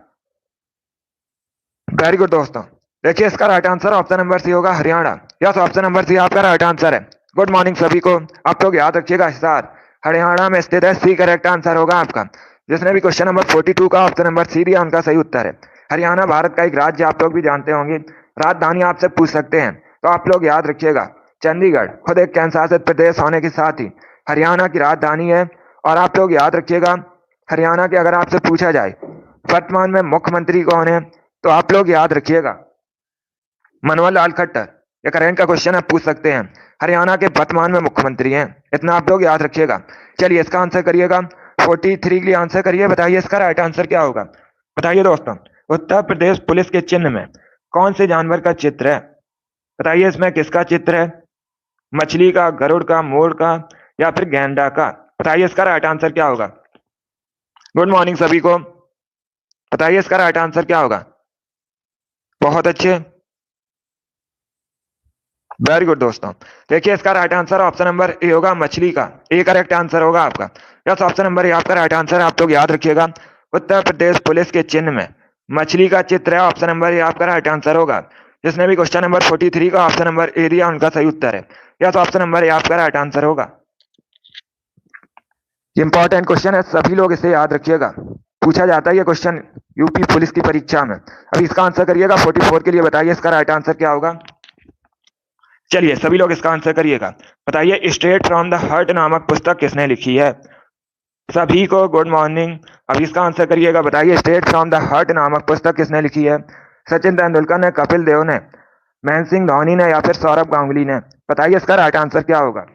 वेरी गुड दोस्तों, देखिए इसका right answer option number C होगा, Haryana. Yes, option number C आपका राइट आंसर है। गुड मॉर्निंग सभी को। आप लोग याद रखिएगा, हिसार हरियाणा में स्थित है। सी करेक्ट आंसर होगा आपका। जिसने भी क्वेश्चन नंबर 42 का ऑप्शन नंबर सी दिया उनका सही उत्तर है। हरियाणा भारत का एक राज्य, आप लोग भी जानते होंगे। राजधानी आपसे पूछ सकते हैं तो आप लोग याद रखिएगा, चंडीगढ़ खुद एक केंद्र शासित प्रदेश होने के साथ ही हरियाणा की राजधानी है। और आप लोग याद रखिएगा, हरियाणा के अगर आपसे पूछा जाए वर्तमान में मुख्यमंत्री कौन है, तो आप लोग याद रखिएगा मनोहर लाल खट्टर। ये करंट का क्वेश्चन आप पूछ सकते हैं। हरियाणा के वर्तमान में मुख्यमंत्री हैं, इतना आप लोग याद रखिएगा। चलिए इसका आंसर करिएगा 43 के लिए आंसर करिए। बताइए इसका राइट आंसर क्या होगा। बताइए दोस्तों, उत्तर प्रदेश पुलिस के चिन्ह में कौन से जानवर का चित्र है। बताइए इसमें किसका चित्र है, मछली का, गरुड़ का, मोर का या फिर गैंडा का। बताइए इसका राइट आंसर क्या होगा। गुड मॉर्निंग सभी को। बताइए इसका राइट आंसर क्या होगा। बहुत अच्छे, वेरी गुड दोस्तों। देखिए इसका right answer option number A होगा, मछली का। ए करेक्ट आंसर होगा आपका। यस, ऑप्शन नंबर ए आपका राइट आंसर। आप लोग याद रखिएगा, उत्तर प्रदेश पुलिस के चिन्ह में मछली का चित्र है। ऑप्शन नंबर ए आपका राइट आंसर होगा। जिसने भी क्वेश्चन नंबर 43 का ऑप्शन नंबर ए दिया उनका सही उत्तर है। यस, ऑप्शन नंबर ए आपका राइट आंसर होगा। इंपॉर्टेंट क्वेश्चन है, सभी लोग इसे याद रखिएगा। पूछा जाता है ये क्वेश्चन यूपी पुलिस की परीक्षा में। अभी इसका आंसर करिएगा 44 के लिए। बताइए इसका राइट आंसर क्या होगा। चलिए सभी लोग इसका आंसर करिएगा। बताइए स्ट्रेट फ्रॉम द हार्ट नामक पुस्तक किसने लिखी है। सभी को गुड मॉर्निंग। अब इसका आंसर करिएगा, बताइए स्ट्रेट फ्रॉम द हार्ट नामक पुस्तक किसने लिखी है? सचिन तेंदुलकर ने, कपिल देव ने, महेंद्र सिंह धोनी ने या फिर सौरभ गांगुली ने? बताइए इसका राइट आंसर क्या होगा?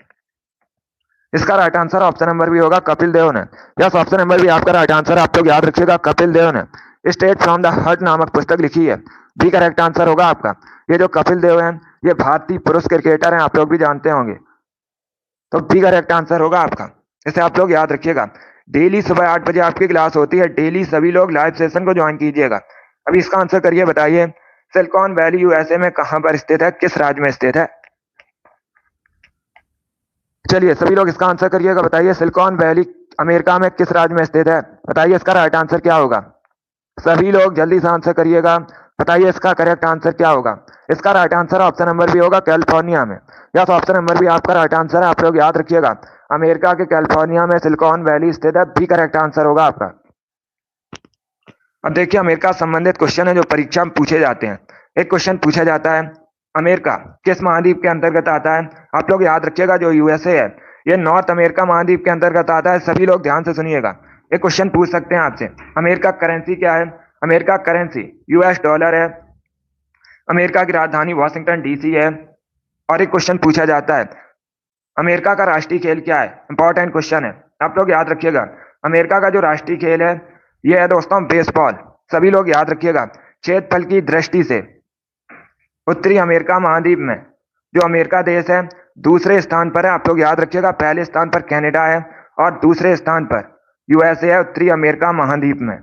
इसका right answer option number B होगा, कपिल देव ने। यस, ऑप्शन नंबर बी आपका राइट आंसर। आप लोग याद रखिएगा, कपिल देव ने स्ट्रेट फ्रॉम द हार्ट नामक पुस्तक लिखी है। बी करेक्ट आंसर होगा आपका। ये जो कपिल देव हैं, ये भारतीय पुरुष क्रिकेटर हैं, आप लोग भी जानते होंगे, तो बी करेक्ट आंसर होगा आपका। इसे आप लोग याद रखिएगा। डेली सुबह 8 बजे आपकी क्लास होती है, डेली सभी लोग लाइव सेशन को ज्वाइन कीजिएगा। अभी इसका आंसर करिए, बताइए सिलिकॉन वैली यूएसए में कहां पर स्थित है, किस राज्य में स्थित है? चलिए सभी लोग इसका आंसर करिएगा, बताइए सिलिकॉन वैली अमेरिका में किस राज्य में स्थित है? बताइए इसका राइट आंसर क्या होगा? सभी लोग जल्दी से आंसर करिएगा, बताइए इसका करेक्ट आंसर क्या होगा? इसका right answer option number B होगा, कैलिफोर्निया में। यस, ऑप्शन नंबर बी आपका राइट आंसर है। आप लोग याद रखिएगा, अमेरिका के कैलिफोर्निया में सिलिकॉन वैली स्थित है। बी करेक्ट आंसर होगा आपका। अब देखिए, अमेरिका संबंधित क्वेश्चन है जो परीक्षा में पूछे जाते हैं। एक क्वेश्चन पूछा जाता है, अमेरिका किस महाद्वीप के अंतर्गत आता है? आप लोग याद रखिएगा, जो यूएसए है ये नॉर्थ अमेरिका महाद्वीप के अंतर्गत आता है। सभी लोग ध्यान से सुनिएगा। एक क्वेश्चन पूछ सकते हैं आपसे, अमेरिका करेंसी क्या है? अमेरिका करेंसी यूएस डॉलर है। अमेरिका की राजधानी वॉशिंगटन डीसी है। और एक क्वेश्चन पूछा जाता है, अमेरिका का राष्ट्रीय खेल क्या है? इंपॉर्टेंट क्वेश्चन है, आप लोग याद रखिएगा। अमेरिका का जो राष्ट्रीय खेल है यह है दोस्तों बेसबॉल। सभी लोग याद रखिएगा। क्षेत्रफल की दृष्टि से उत्तरी अमेरिका महाद्वीप में जो अमेरिका देश है दूसरे स्थान पर है। आप लोग याद रखिएगा, पहले स्थान पर कनाडा है और दूसरे स्थान पर यूएसए है, उत्तरी अमेरिका महाद्वीप में।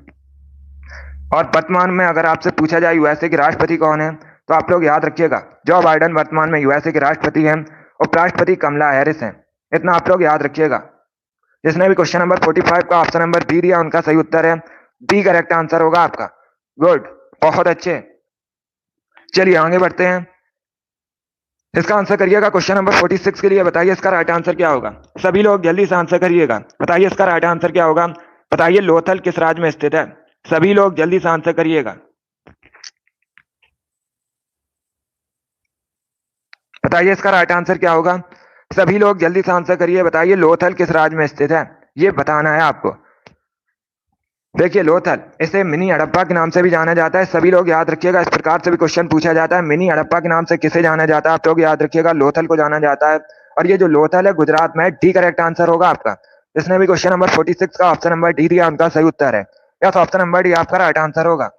और वर्तमान में अगर आपसे पूछा जाए यूएसए के राष्ट्रपति कौन है, तो आप लोग याद रखिएगा जो बाइडेन वर्तमान में यूएसए के राष्ट्रपति हैं। उपराष्ट्रपति कमला हैरिस हैं। इतना आप लोग याद रखिएगा। जिसने भी क्वेश्चन नंबर 45 का ऑप्शन नंबर बी दिया उनका सही उत्तर है बी करेक्ट आंसर होगा आपका। गुड, बहुत अच्छे। चलिए आगे बढ़ते हैं। इसका आंसर करिएगा क्वेश्चन नंबर 46 के लिए, बताइए इसका राइट आंसर क्या होगा? सभी लोग जल्दी से आंसर करिएगा, बताइए इसका राइट आंसर क्या होगा? बताइए लोथल किस राज्य में स्थित है? सभी लोग जल्दी से आंसर करिएगा, बताइए इसका राइट आंसर क्या होगा? सभी लोग जल्दी से आंसर करिए, बताइए लोथल किस राज्य में स्थित है, ये बताना है आपको। देखिए लोथल, इसे मिनी हड़प्पा के नाम से भी जाना जाता है। सभी लोग याद रखिएगा, इस प्रकार से भी क्वेश्चन पूछा जाता है। मिनी हड़प्पा के नाम से किसे जाना जाता है? आप लोग याद रखिएगा, लोथल को जाना जाता है। और ये जो लोथल है गुजरात में, डी करेक्ट आंसर होगा आपका। जिसने भी क्वेश्चन नंबर 46 का ऑप्शन नंबर डी दिया उनका सही उत्तर है। यस, ऑप्शन नंबर डी आपका राइट आंसर होगा।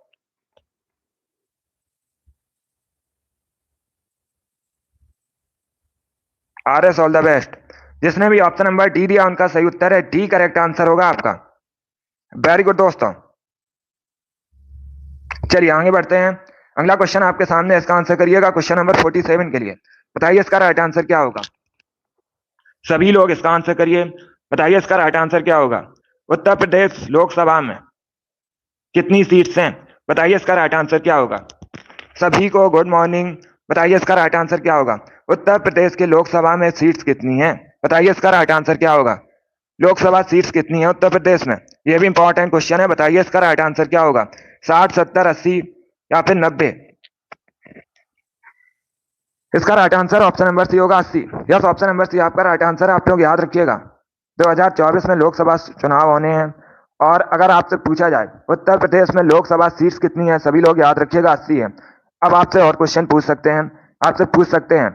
R S all the best. जिसने भी ऑप्शन नंबर डी दिया उनका सही उत्तर है, डी करेक्ट आंसर होगा आपका। वेरी गुड दोस्तों। चलिए आगे बढ़ते हैं। अगला क्वेश्चन आपके सामने, इसका आंसर करिएगा क्वेश्चन नंबर 47 के लिए। बताइए इसका राइट आंसर क्या होगा? सभी लोग इसका आंसर करिए, बताइए इसका राइट आंसर क्या होगा? उत्तर प्रदेश लोकसभा में कितनी सीट्स हैं? बताइए इसका राइट आंसर क्या होगा? सभी को गुड मॉर्निंग। बताइए इसका राइट आंसर क्या होगा? उत्तर प्रदेश के लोकसभा में सीट्स कितनी हैं? बताइए इसका राइट आंसर क्या होगा? लोकसभा सीट्स कितनी है उत्तर प्रदेश में? यह भी इंपॉर्टेंट क्वेश्चन है, बताइए इसका राइट आंसर क्या होगा? 60, 70, 80 या फिर 90? इसका right answer option number C होगा, 80। यस, ऑप्शन नंबर सी आपका राइट आंसर है। आप लोग याद रखिएगा, 2024 में लोकसभा चुनाव होने हैं और अगर आपसे पूछा जाए उत्तर प्रदेश में लोकसभा सीट्स कितनी है, सभी लोग याद रखिएगा 80 है। अब आपसे और क्वेश्चन पूछ सकते हैं, आपसे पूछ सकते हैं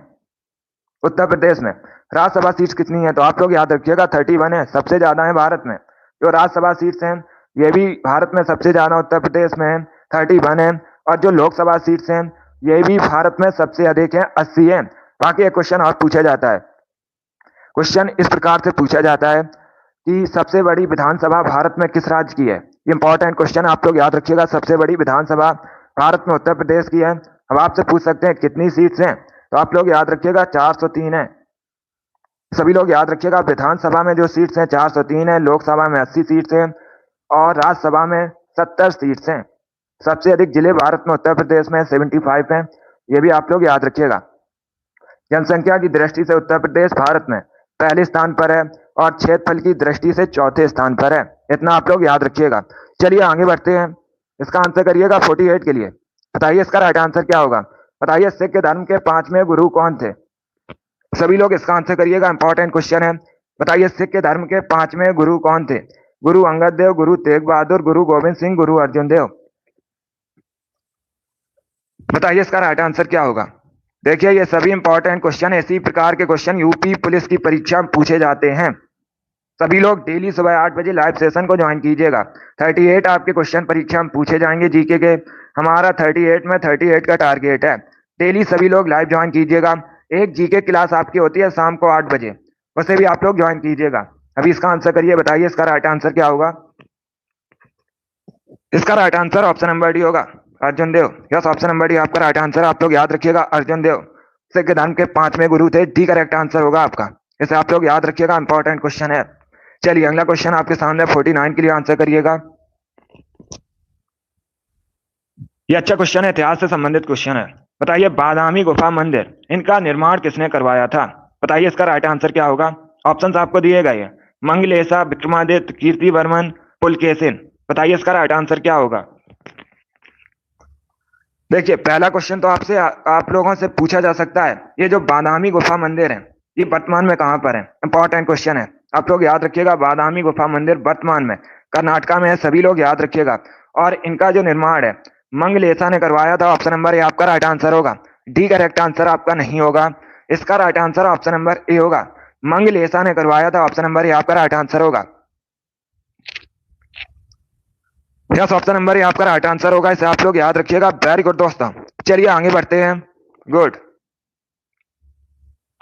उत्तर प्रदेश में राज्यसभा सीट्स कितनी है, तो आप लोग याद रखिएगा 31 है, सबसे ज्यादा है भारत में। जो राज्यसभा सीट्स हैं ये भी भारत में सबसे ज्यादा उत्तर प्रदेश में है, 31 है। और जो लोकसभा सीट्स हैं ये भी भारत में सबसे अधिक है, 80 है। बाकी एक क्वेश्चन और पूछा जाता है। क्वेश्चन इस प्रकार से पूछा जाता है कि सबसे बड़ी विधानसभा भारत में किस राज्य की है? ये इंपॉर्टेंट क्वेश्चन, आप लोग याद रखिएगा। सबसे बड़ी विधानसभा भारत में उत्तर प्रदेश की है। अब आपसे पूछ सकते हैं कितनी सीट्स हैं, तो आप लोग याद रखिएगा 403 है। सभी लोग याद रखिएगा, विधानसभा में जो सीट्स हैं 403 है, लोकसभा में 80 सीट्स हैं और राज्यसभा में 70 सीट्स हैं। सबसे अधिक जिले भारत में उत्तर प्रदेश में 75 हैं, ये भी आप लोग याद रखिएगा। जनसंख्या की दृष्टि से उत्तर प्रदेश भारत में पहले स्थान पर है और क्षेत्रफल की दृष्टि से चौथे स्थान पर है। इतना आप लोग याद रखिएगा। चलिए आगे बढ़ते हैं। इसका आंसर करिएगा 48 के लिए। बताइए इसका राइट आंसर क्या होगा? बताइए सिख धर्म के 5वें गुरु कौन थे? सभी लोग इसका आंसर करिएगा, इंपॉर्टेंट क्वेश्चन है। बताइए सिख धर्म के 5वें गुरु कौन थे? गुरु अंगद देव, गुरु तेग बहादुर, गुरु गोविंद सिंह, गुरु अर्जुन देव। बताइए इसका राइट आंसर क्या होगा। देखिए ये सभी इंपॉर्टेंट क्वेश्चन, इसी प्रकार के क्वेश्चन यूपी पुलिस की परीक्षा में पूछे जाते हैं। सभी लोग डेली सुबह 8 बजे लाइव सेशन को ज्वाइन कीजिएगा। 38 आपके क्वेश्चन परीक्षा में पूछे जाएंगे जीके के। हमारा 38 का टारगेट है। डेली सभी लोग लाइव ज्वाइन कीजिएगा। एक जीके क्लास आपकी होती है शाम को 8 बजे, उसे भी आप लोग ज्वाइन कीजिएगा। अभी इसका आंसर करिए, बताइए इसका राइट आंसर क्या होगा। इसका right answer option number D होगा, अर्जुन देव। यस, ऑप्शन नंबर डी आपका राइट आंसर। आप लोग याद रखिएगा, अर्जुन देव सिख धर्म के 5वें गुरु थे। डी करेक्ट आंसर होगा आपका। इसे आप लोग याद रखिएगा, इंपॉर्टेंट क्वेश्चन है। चलिए अगला क्वेश्चन आपके सामने 49 के लिए आंसर करिएगा। ये अच्छा क्वेश्चन है, इतिहास से संबंधित क्वेश्चन है। बताइए बादामी गुफा मंदिर, इनका निर्माण किसने करवाया था। बताइए इसका राइट आंसर क्या होगा। ऑप्शंस आपको दिए गए हैं, मंगलेशा, विक्रमादित्य, कीर्तिवर्मन, पुलकेशिन। बताइए इसका राइट आंसर क्या होगा। देखिए पहला क्वेश्चन तो आपसे आप लोगों से पूछा जा सकता है, ये जो बादामी गुफा मंदिर है ये वर्तमान में कहाँ पर है। इंपॉर्टेंट क्वेश्चन है, आप लोग याद रखिएगा। बादामी गुफा मंदिर वर्तमान में कर्नाटका में है, सभी लोग याद रखिएगा। और इनका जो निर्माण है मंगलेशा ने करवाया था। ऑप्शन नंबर ए आपका राइट आंसर होगा। डी करेक्ट आंसर आपका नहीं होगा। इसका right answer option number A होगा, मंगलेशा ने करवाया था। ऑप्शन नंबर ए आपका राइट आंसर होगा। यस, ऑप्शन नंबर ए आपका राइट आंसर होगा। इसे आप लोग याद रखिएगा। वेरी गुड दोस्तों, चलिए आगे बढ़ते हैं। गुड,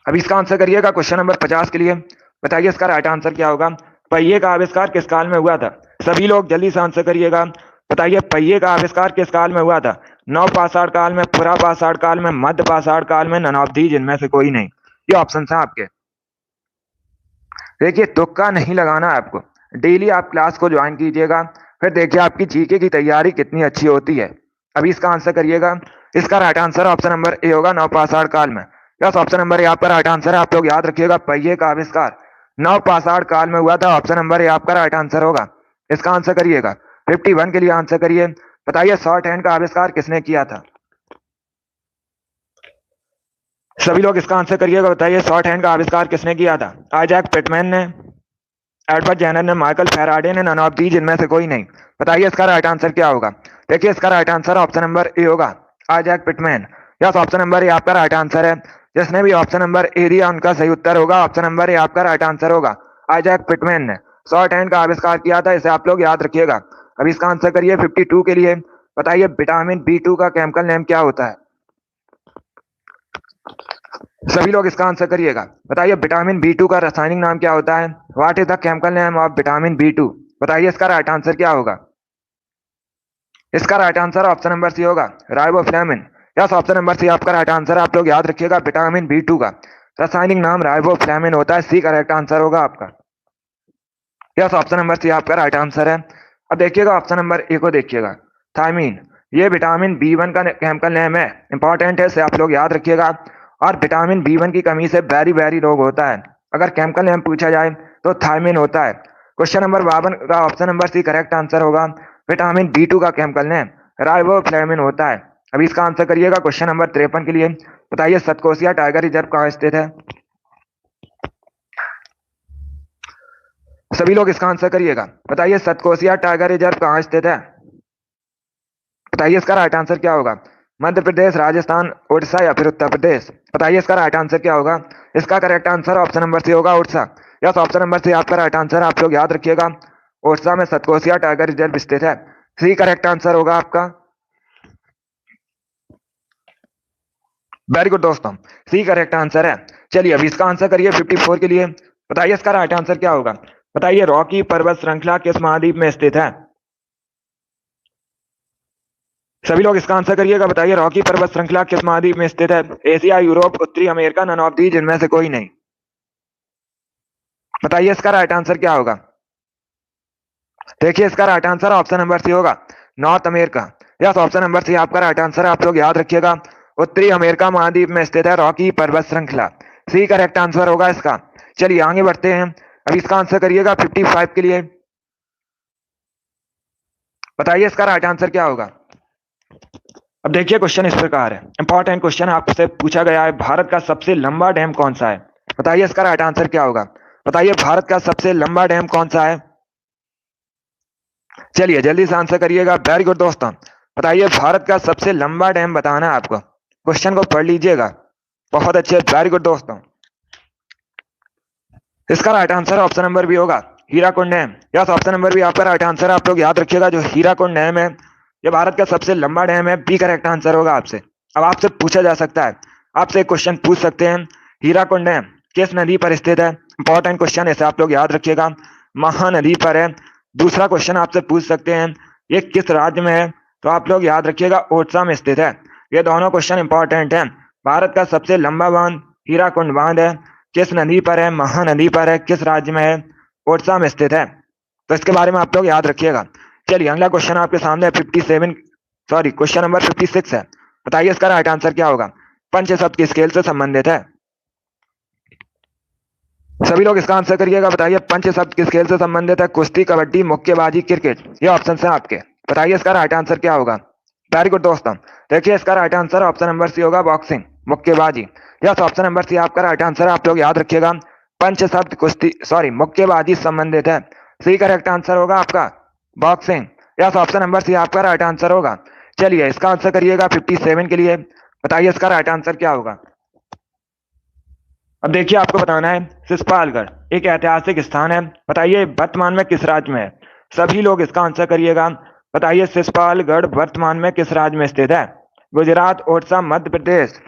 अभी इसका आंसर करिएगा क्वेश्चन नंबर 50 के लिए। बताइए इसका राइट आंसर क्या होगा। पहिए का आविष्कार किस काल में हुआ था। सभी लोग जल्दी से आंसर करिएगा। बताइए पहिए का आविष्कार किस काल में हुआ था। नवपाषाण काल में, पुरापाषाण काल में, मध्य पाषाण काल में, ननाब्दी, जिनमें से कोई नहीं। ये ऑप्शन है आपके। देखिए तुक्का नहीं लगाना है आपको। डेली आप क्लास को ज्वाइन कीजिएगा, फिर देखिए आपकी जीके की तैयारी कितनी अच्छी होती है। अभी इसका आंसर करिएगा। इसका right answer option number A होगा, नवपाषाण काल में। यस, ऑप्शन नंबर ए आपका राइट आंसर है। आप लोग याद रखिएगा, पहिए का आविष्कार नवपाषाण काल में हुआ था। ऑप्शन नंबर ए आपका राइट आंसर होगा। इसका आंसर करिएगा। 51 के लिए आंसर करिए। बताइए शॉर्ट हैंड का आविष्कार किसने किया था। सभी लोग इसका आंसर करिएगा। बताइए शॉर्ट हैंड का आविष्कार किसने किया था। आइजैक पिटमैन ने, एडवर्ड जेनर ने, माइकल फैराडे ने, नन ऑफ दीज, जिनमें से कोई नहीं। बताइए इसका राइट आंसर क्या होगा। देखिए इसका right answer option number A होगा, Isaac Pitman. Yes, option number A आपका राइट आंसर है। जिसने भी ऑप्शन नंबर ए दिया उनका सही उत्तर होगा। ऑप्शन नंबर ए आपका राइट आंसर होगा। आइजैक पिटमैन ने शॉर्ट हैंड का आविष्कार किया था, इसे आप लोग याद रखिएगा। अभी इसका आंसर करिए 52 के लिए। बताइए विटामिन B2 का केमिकल नेम क्या होता है। सभी लोग इसका आंसर करिएगा। बताइए विटामिन B2 का रासायनिक नाम क्या होता है। What is the chemical name of vitamin B2। बताइए इसका राइट आंसर क्या होगा। इसका right answer option number C होगा, riboflavin. Yes, option number C आपका राइट आंसर। आप लोग याद रखिएगा, विटामिन B2 का रासायनिक नाम राइबोफ्लेविन होता है। सी करेक्ट आंसर होगा आपका। यस, ऑप्शन नंबर सी आपका राइट आंसर है। अब देखिएगा ऑप्शन नंबर ए को देखिएगा, थायमीन। ये विटामिन B1 का केमिकल नेम है, इंपॉर्टेंट है, इसे आप लोग याद रखिएगा। और विटामिन B1 की कमी से बेरी रोग होता है। अगर केमिकल नेम पूछा जाए तो थायमीन होता है। क्वेश्चन नंबर 52 का option number C correct answer होगा। विटामिन B2 का केमिकल नेम राइबोफ्लेविन होता है। अभी इसका आंसर करिएगा क्वेश्चन नंबर 53 के लिए। बताइए सतकोसिया टाइगर रिजर्व कहाँ स्थित है। सभी लोग इसका आंसर करिएगा। बताइए सतकोसिया टाइगर रिजर्व कहाँ स्थित है। बताइए इसका राइट आंसर क्या होगा। मध्य प्रदेश, राजस्थान, उड़ीसा या फिर उत्तर प्रदेश। बताइए इसका राइट आंसर क्या होगा। इसका correct answer option number C होगा, Orissa. Yes, option number C आपका राइट आंसर। आप लोग याद रखिएगा, उड़ीसा में सतकोसिया टाइगर रिजर्व स्थित है। सी करेक्ट आंसर होगा आपका। वेरी गुड दोस्तों, सी करेक्ट आंसर है। चलिए अभी इसका आंसर करिए 54 के लिए। बताइए इसका राइट आंसर क्या होगा। बताइए रॉकी पर्वत श्रृंखला किस महाद्वीप में स्थित है। सभी लोग इसका आंसर करिएगा। बताइए रॉकी पर्वत श्रृंखला किस महाद्वीप में स्थित है। एशिया, यूरोप, उत्तरी अमेरिका, नन ऑफ दीज, जिनमें से कोई नहीं। बताइए इसका राइट आंसर क्या होगा। देखिए इसका right answer option number C होगा, North America. Yes, option number C आपका राइट आंसर। आप लोग याद रखिएगा, उत्तरी अमेरिका महाद्वीप में स्थित है रॉकी पर्वत श्रृंखला। सी करेक्ट आंसर होगा इसका। चलिए आगे बढ़ते हैं। अभी इसका आंसर करिएगा 55 के लिए। बताइए इसका राइट आंसर क्या होगा। अब देखिए क्वेश्चन इस प्रकार है, इंपॉर्टेंट क्वेश्चन आपसे पूछा गया है, भारत का सबसे लंबा डैम कौन सा है। बताइए इसका राइट आंसर क्या होगा। बताइए भारत का सबसे लंबा डैम कौन सा है। चलिए जल्दी से आंसर करिएगा। वेरी गुड दोस्तों। बताइए भारत का सबसे लंबा डैम बताना है आपको। क्वेश्चन को पढ़ लीजिएगा। बहुत अच्छे, वेरी गुड दोस्तों। इसका right answer option number B होगा, Hirakud dam. Yes, option number B आपका राइट आंसर है। आप लोग याद रखिएगा, जो हीराकुंड डैम है ये भारत का सबसे लंबा डैम है। बी करेक्ट आंसर होगा आपसे। अब आपसे पूछा जा सकता है, आपसे एक क्वेश्चन पूछ सकते हैं, हीराकुंड डैम किस नदी पर स्थित है। इंपॉर्टेंट क्वेश्चन, ऐसे आप लोग याद रखिएगा, महानदी पर है। दूसरा क्वेश्चन आपसे पूछ सकते हैं, ये किस राज्य में है, तो आप लोग याद रखिएगा ओडिशा में स्थित है। ये दोनों क्वेश्चन इंपॉर्टेंट हैं। भारत का सबसे लंबा बांध हीराकुंड बांध है, किस नदी पर है, महानदी पर है, किस राज्य में है, ओडिशा में स्थित है। तो इसके बारे में आप लोग याद रखिएगा। चलिए अगला क्वेश्चन आपके सामने 57, सॉरी क्वेश्चन नंबर 56 है। बताइए इसका राइट आंसर क्या होगा। पंच शब्द की स्केल से संबंधित है। सभी लोग इसका आंसर करिएगा। बताइए पंच शब्द किस खेल से संबंधित है। कुश्ती, कबड्डी, मुक्केबाजी, क्रिकेट, ये ऑप्शन है आपके। बताइए इसका राइट आंसर क्या होगा। वेरी गुड दोस्तों। देखिए इसका right answer option number C होगा, बॉक्सिंग, मुक्केबाजी। यस, ऑप्शन नंबर सी आपका राइट आंसर है। आप लोग याद रखिएगा, पंच शब्द कुश्ती, सॉरी मुक्केबाजी संबंधित है। सी करेक्ट आंसर होगा आपका boxing. Yes, option number C आपका राइट आंसर होगा। चलिए इसका आंसर करिएगा 57 के लिए। बताइए इसका राइट आंसर क्या होगा। अब देखिए आपको बताना है, सिसपालगढ़ एक ऐतिहासिक स्थान है। बताइए वर्तमान में किस राज्य में है। सभी लोग इसका आंसर करिएगा। बताइए सिसपालगढ़ वर्तमान में किस राज्य में स्थित है। गुजरात, ओडिशा, मध्य प्रदेश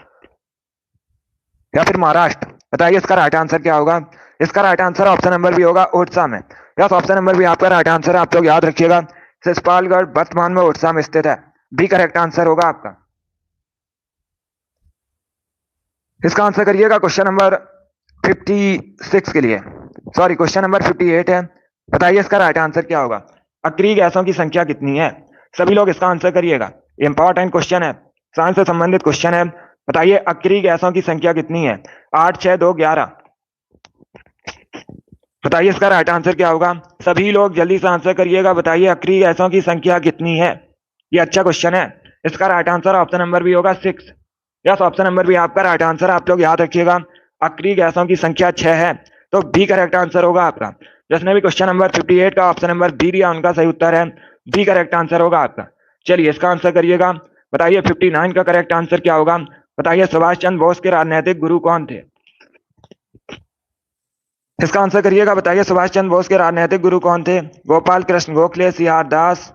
या फिर महाराष्ट्र। बताइए इसका राइट आंसर क्या होगा। इसका राइट आंसर ऑप्शन नंबर भी होगा, ओडिशा में। यस, ऑप्शन नंबर भी आपका राइट आंसर है। आप लोग याद रखिएगा, सिसपालगढ़ वर्तमान में ओडिशा में स्थित है। बी करेक्ट आंसर होगा आपका। इसका आंसर करिएगा क्वेश्चन नंबर 56 के लिए, सॉरी क्वेश्चन नंबर 58 है। बताइए इसका राइट आंसर क्या होगा। अक्रिय गैसों की संख्या कितनी है। सभी लोग इसका आंसर करिएगा, इंपॉर्टेंट क्वेश्चन है, साइंस से संबंधित क्वेश्चन है। बताइए अक्रिय गैसों की संख्या कितनी है। 8, 6, 2, 11। बताइए इसका राइट आंसर क्या होगा। सभी लोग जल्दी से आंसर करिएगा। बताइए अक्रिय गैसों की संख्या कितनी है। ये अच्छा क्वेश्चन है। इसका राइट आंसर ऑप्शन नंबर भी होगा 6। यस, ऑप्शन नंबर भी आपका राइट आंसर। आप लोग याद रखिएगा, अक्रिय गैसों की संख्या 6 है, तो बी करेक्ट आंसर होगा आपका। जिसने भी क्वेश्चन नंबर 58 का ऑप्शन नंबर बी दिया, उनका सही उत्तर है बी करेक्ट आंसर होगा आपका। चलिए इसका आंसर करिएगा। बताइए 59 का करेक्ट आंसर क्या होगा। बताइए सुभाष चंद्र बोस के राजनीतिक गुरु कौन थे। इसका आंसर करिएगा। बताइए सुभाष चंद्र बोस के राजनीतिक गुरु कौन थे। गोपाल कृष्ण गोखले, सी आर दास,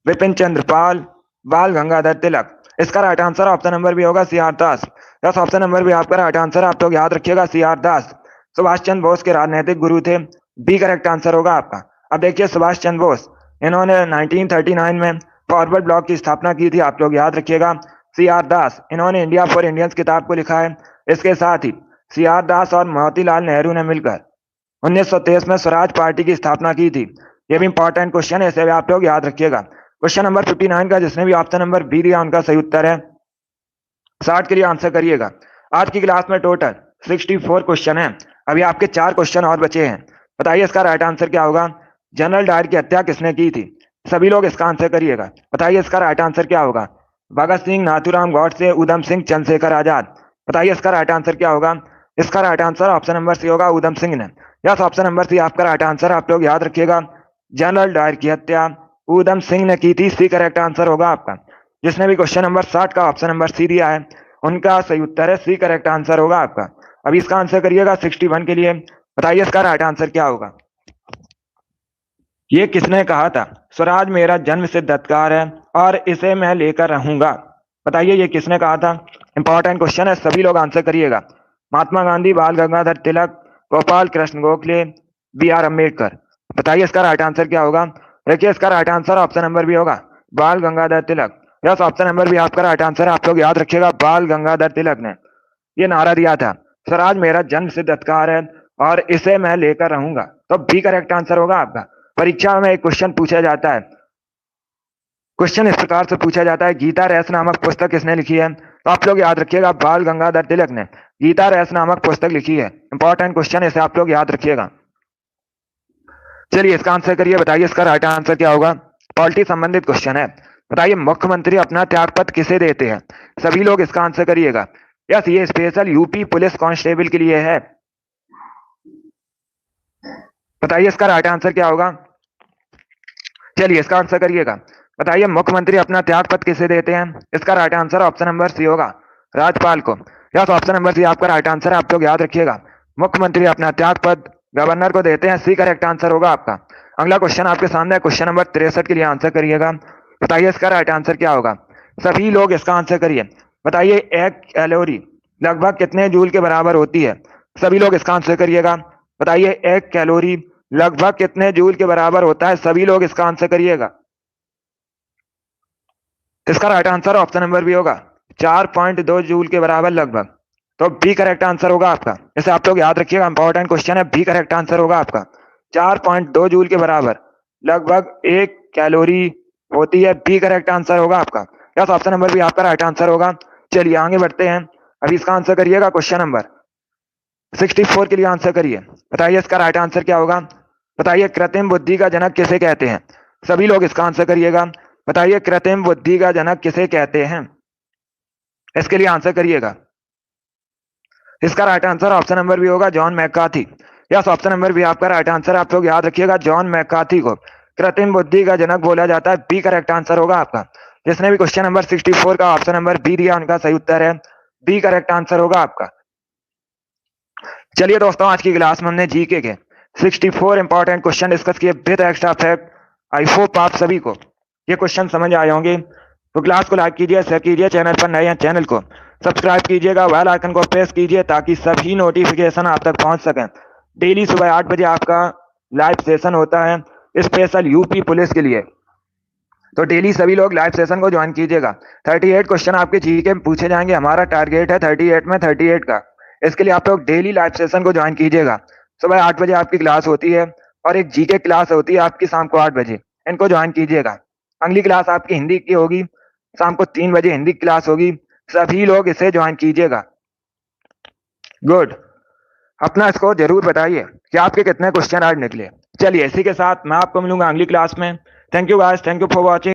विपिन चंद्र पाल, बाल गंगाधर तिलक। इसका राइट आंसर ऑप्शन नंबर भी होगा, सी आर दास। यस, ऑप्शन नंबर भी आपका राइट आंसर। आप लोग याद रखिएगा, सी आर दास सुभाष चंद्र बोस के राजनीतिक गुरु थे। बी करेक्ट आंसर होगा आपका। अब देखिए सुभाष चंद्र बोस, इन्होंने 1939 में फॉरवर्ड ब्लॉक की स्थापना की थी। आप लोग याद रखिएगा। सी आर दास, इन्होंने इंडिया फॉर इंडियंस किताब को लिखा है। इसके साथ ही सी आर दास और मोतीलाल नेहरू ने मिलकर 1923 में स्वराज पार्टी की स्थापना की थी। ये भी इंपॉर्टेंट क्वेश्चन है, इसे भी आप लोग याद रखिएगा। क्वेश्चन नंबर 59 का जिसने भी ऑप्शन नंबर बी दिया, उनका सही उत्तर है। 60 के लिए आंसर करिएगा। आज की क्लास में टोटल 64 क्वेश्चन है। अभी आपके 4 क्वेश्चन और बचे हैं। बताइए इसका राइट आंसर क्या होगा। जनरल डायर की हत्या किसने की थी। सभी लोग इसका आंसर करिएगा। बताइए इसका राइट आंसर क्या होगा। भगत सिंह, नाथूराम गॉडसे, उधम सिंह, चंद्रशेखर आजाद। बताइए इसका राइट आंसर क्या होगा। इसका right answer option number C होगा, उधम सिंह ने। यस, ऑप्शन नंबर सी आपका राइट आंसर। आप लोग याद रखिएगा, जनरल डायर की हत्या उधम सिंह ने की थी। सी करेक्ट आंसर होगा आपका। जिसने भी क्वेश्चन नंबर 60 का ऑप्शन नंबर सी दिया है, उनका सही उत्तर है सी करेक्ट आंसर होगा आपका। अभी इसका आंसर करिएगा 61 के लिए। बताइए इसका राइट आंसर क्या होगा। ये किसने कहा था। स्वराज मेरा जन्म सिद्ध अधिकार है और इसे मैं लेकर रहूंगा। बताइए ये किसने कहा था। इंपॉर्टेंट क्वेश्चन है, सभी लोग आंसर करिएगा। महात्मा गांधी, बाल गंगाधर तिलक, गोपाल कृष्ण गोखले, बी आर अम्बेडकर। बताइए इसका राइट आंसर क्या होगा। देखिए इसका राइट आंसर ऑप्शन नंबर भी होगा, बाल Gangadhar Tilak. Yes, option number भी आपका राइट आंसर है। आप लोग याद रखिएगा, बाल गंगाधर तिलक ने ये नारा दिया था, स्वराज मेरा जन्म सिद्ध अधिकार है और इसे मैं लेकर रहूंगा। तो बी करेक्ट आंसर होगा आपका। परीक्षा में एक क्वेश्चन पूछा जाता है, क्वेश्चन इस प्रकार से पूछा जाता है, गीता रैस नामक पुस्तक किसने लिखी है। तो आप लोग याद रखिएगा, बाल गंगाधर तिलक ने गीता रैस नामक पुस्तक लिखी है। इंपॉर्टेंट क्वेश्चन है, इसे आप लोग याद रखिएगा। चलिए इसका आंसर करिए। बताइए इसका राइट आंसर क्या होगा। पॉलिटी संबंधित क्वेश्चन है। बताइए मुख्यमंत्री अपना त्यागपत्र किसे देते हैं। सभी लोग इसका आंसर करिएगा। यस, ये स्पेशल यूपी पुलिस कांस्टेबल के लिए है। बताइए इसका राइट आंसर क्या होगा। चलिए इसका आंसर करिएगा। बताइए मुख्यमंत्री अपना त्याग पत्र किसे देते हैं? इसका right answer option number C होगा, राज्यपाल को। यस, ऑप्शन नंबर सी आपका राइट आंसर है, आप लोग याद रखिएगा। मुख्यमंत्री अपना त्याग पत्र गवर्नर को देते हैं, सी करेक्ट आंसर होगा आपका। अगला क्वेश्चन आपके सामने है, क्वेश्चन नंबर 63 के लिए आंसर करिएगा। बताइए इसका राइट आंसर क्या होगा? सभी लोग इसका आंसर करिए। बताइए एक कैलोरी लगभग कितने जूल के बराबर होती है? सभी लोग इसका आंसर करिएगा। बताइए एक कैलोरी लगभग कितने जूल के बराबर होता है? सभी लोग इसका आंसर करिएगा। इसका right answer option number B होगा, 4.2 जूल के बराबर लगभग। तो बी करेक्ट आंसर होगा आपका। इसे आप लोग याद रखिएगा, इंपॉर्टेंट क्वेश्चन है। बी करेक्ट आंसर होगा आपका, 4.2 जूल के बराबर लगभग एक कैलोरी होती है। बी करेक्ट आंसर होगा आपका। यस, ऑप्शन नंबर बी आपका राइट आंसर होगा। चलिए आगे बढ़ते हैं। अभी इसका आंसर करिएगा, क्वेश्चन नंबर 64 के लिए आंसर करिए। बताइए इसका राइट आंसर क्या होगा? बताइए कृत्रिम बुद्धि का जनक किसे कहते हैं? सभी लोग इसका आंसर करिएगा। बताइए कृत्रिम बुद्धि का जनक किसे कहते हैं? इसके लिए आंसर करिएगा। इसका right answer option number B होगा, John McCarthy. Yes, option number B आपका राइट आंसर। आप लोग याद रखिएगा, जॉन मैकार्थी को कृत्रिम बुद्धि का जनक बोला जाता है। बी करेक्ट आंसर होगा आपका। जिसने भी क्वेश्चन नंबर 64 का ऑप्शन नंबर बी दिया, उनका सही उत्तर है बी करेक्ट आंसर होगा आपका। चलिए दोस्तों, आज की क्लास में हमने जीके के 64 इंपॉर्टेंट क्वेश्चन डिस्कस किए with extra fact. I hope आप सभी को ये क्वेश्चन समझ आए होंगे। तो क्लास को लाइक कीजिए, शेयर कीजिए, चैनल पर नए हैं चैनल को सब्सक्राइब कीजिएगा, बेल आइकन को प्रेस कीजिए ताकि सभी नोटिफिकेशन आप तक पहुंच सकें। डेली सुबह 8 बजे आपका लाइव सेशन होता है स्पेशल यूपी पुलिस के लिए, तो डेली सभी लोग लाइव सेशन को ज्वाइन कीजिएगा। 38 क्वेश्चन आपके जीके में पूछे जाएंगे। हमारा टारगेट है 38 में 38 का। इसके लिए आप लोग डेली लाइव सेशन को ज्वाइन कीजिएगा। सुबह 8 बजे आपकी क्लास होती है और एक जीके क्लास होती है आपकी शाम को 8 बजे। इनको ज्वाइन कीजिएगा। अगली क्लास आपकी हिंदी की होगी, शाम को 3 बजे हिंदी क्लास होगी। सभी लोग इसे ज्वाइन कीजिएगा। गुड। अपना स्कोर जरूर बताइए कि आपके कितने क्वेश्चन आज निकले। चलिए इसी के साथ मैं आपको मिलूंगा अगली क्लास में। Thank you guys, thank you for watching.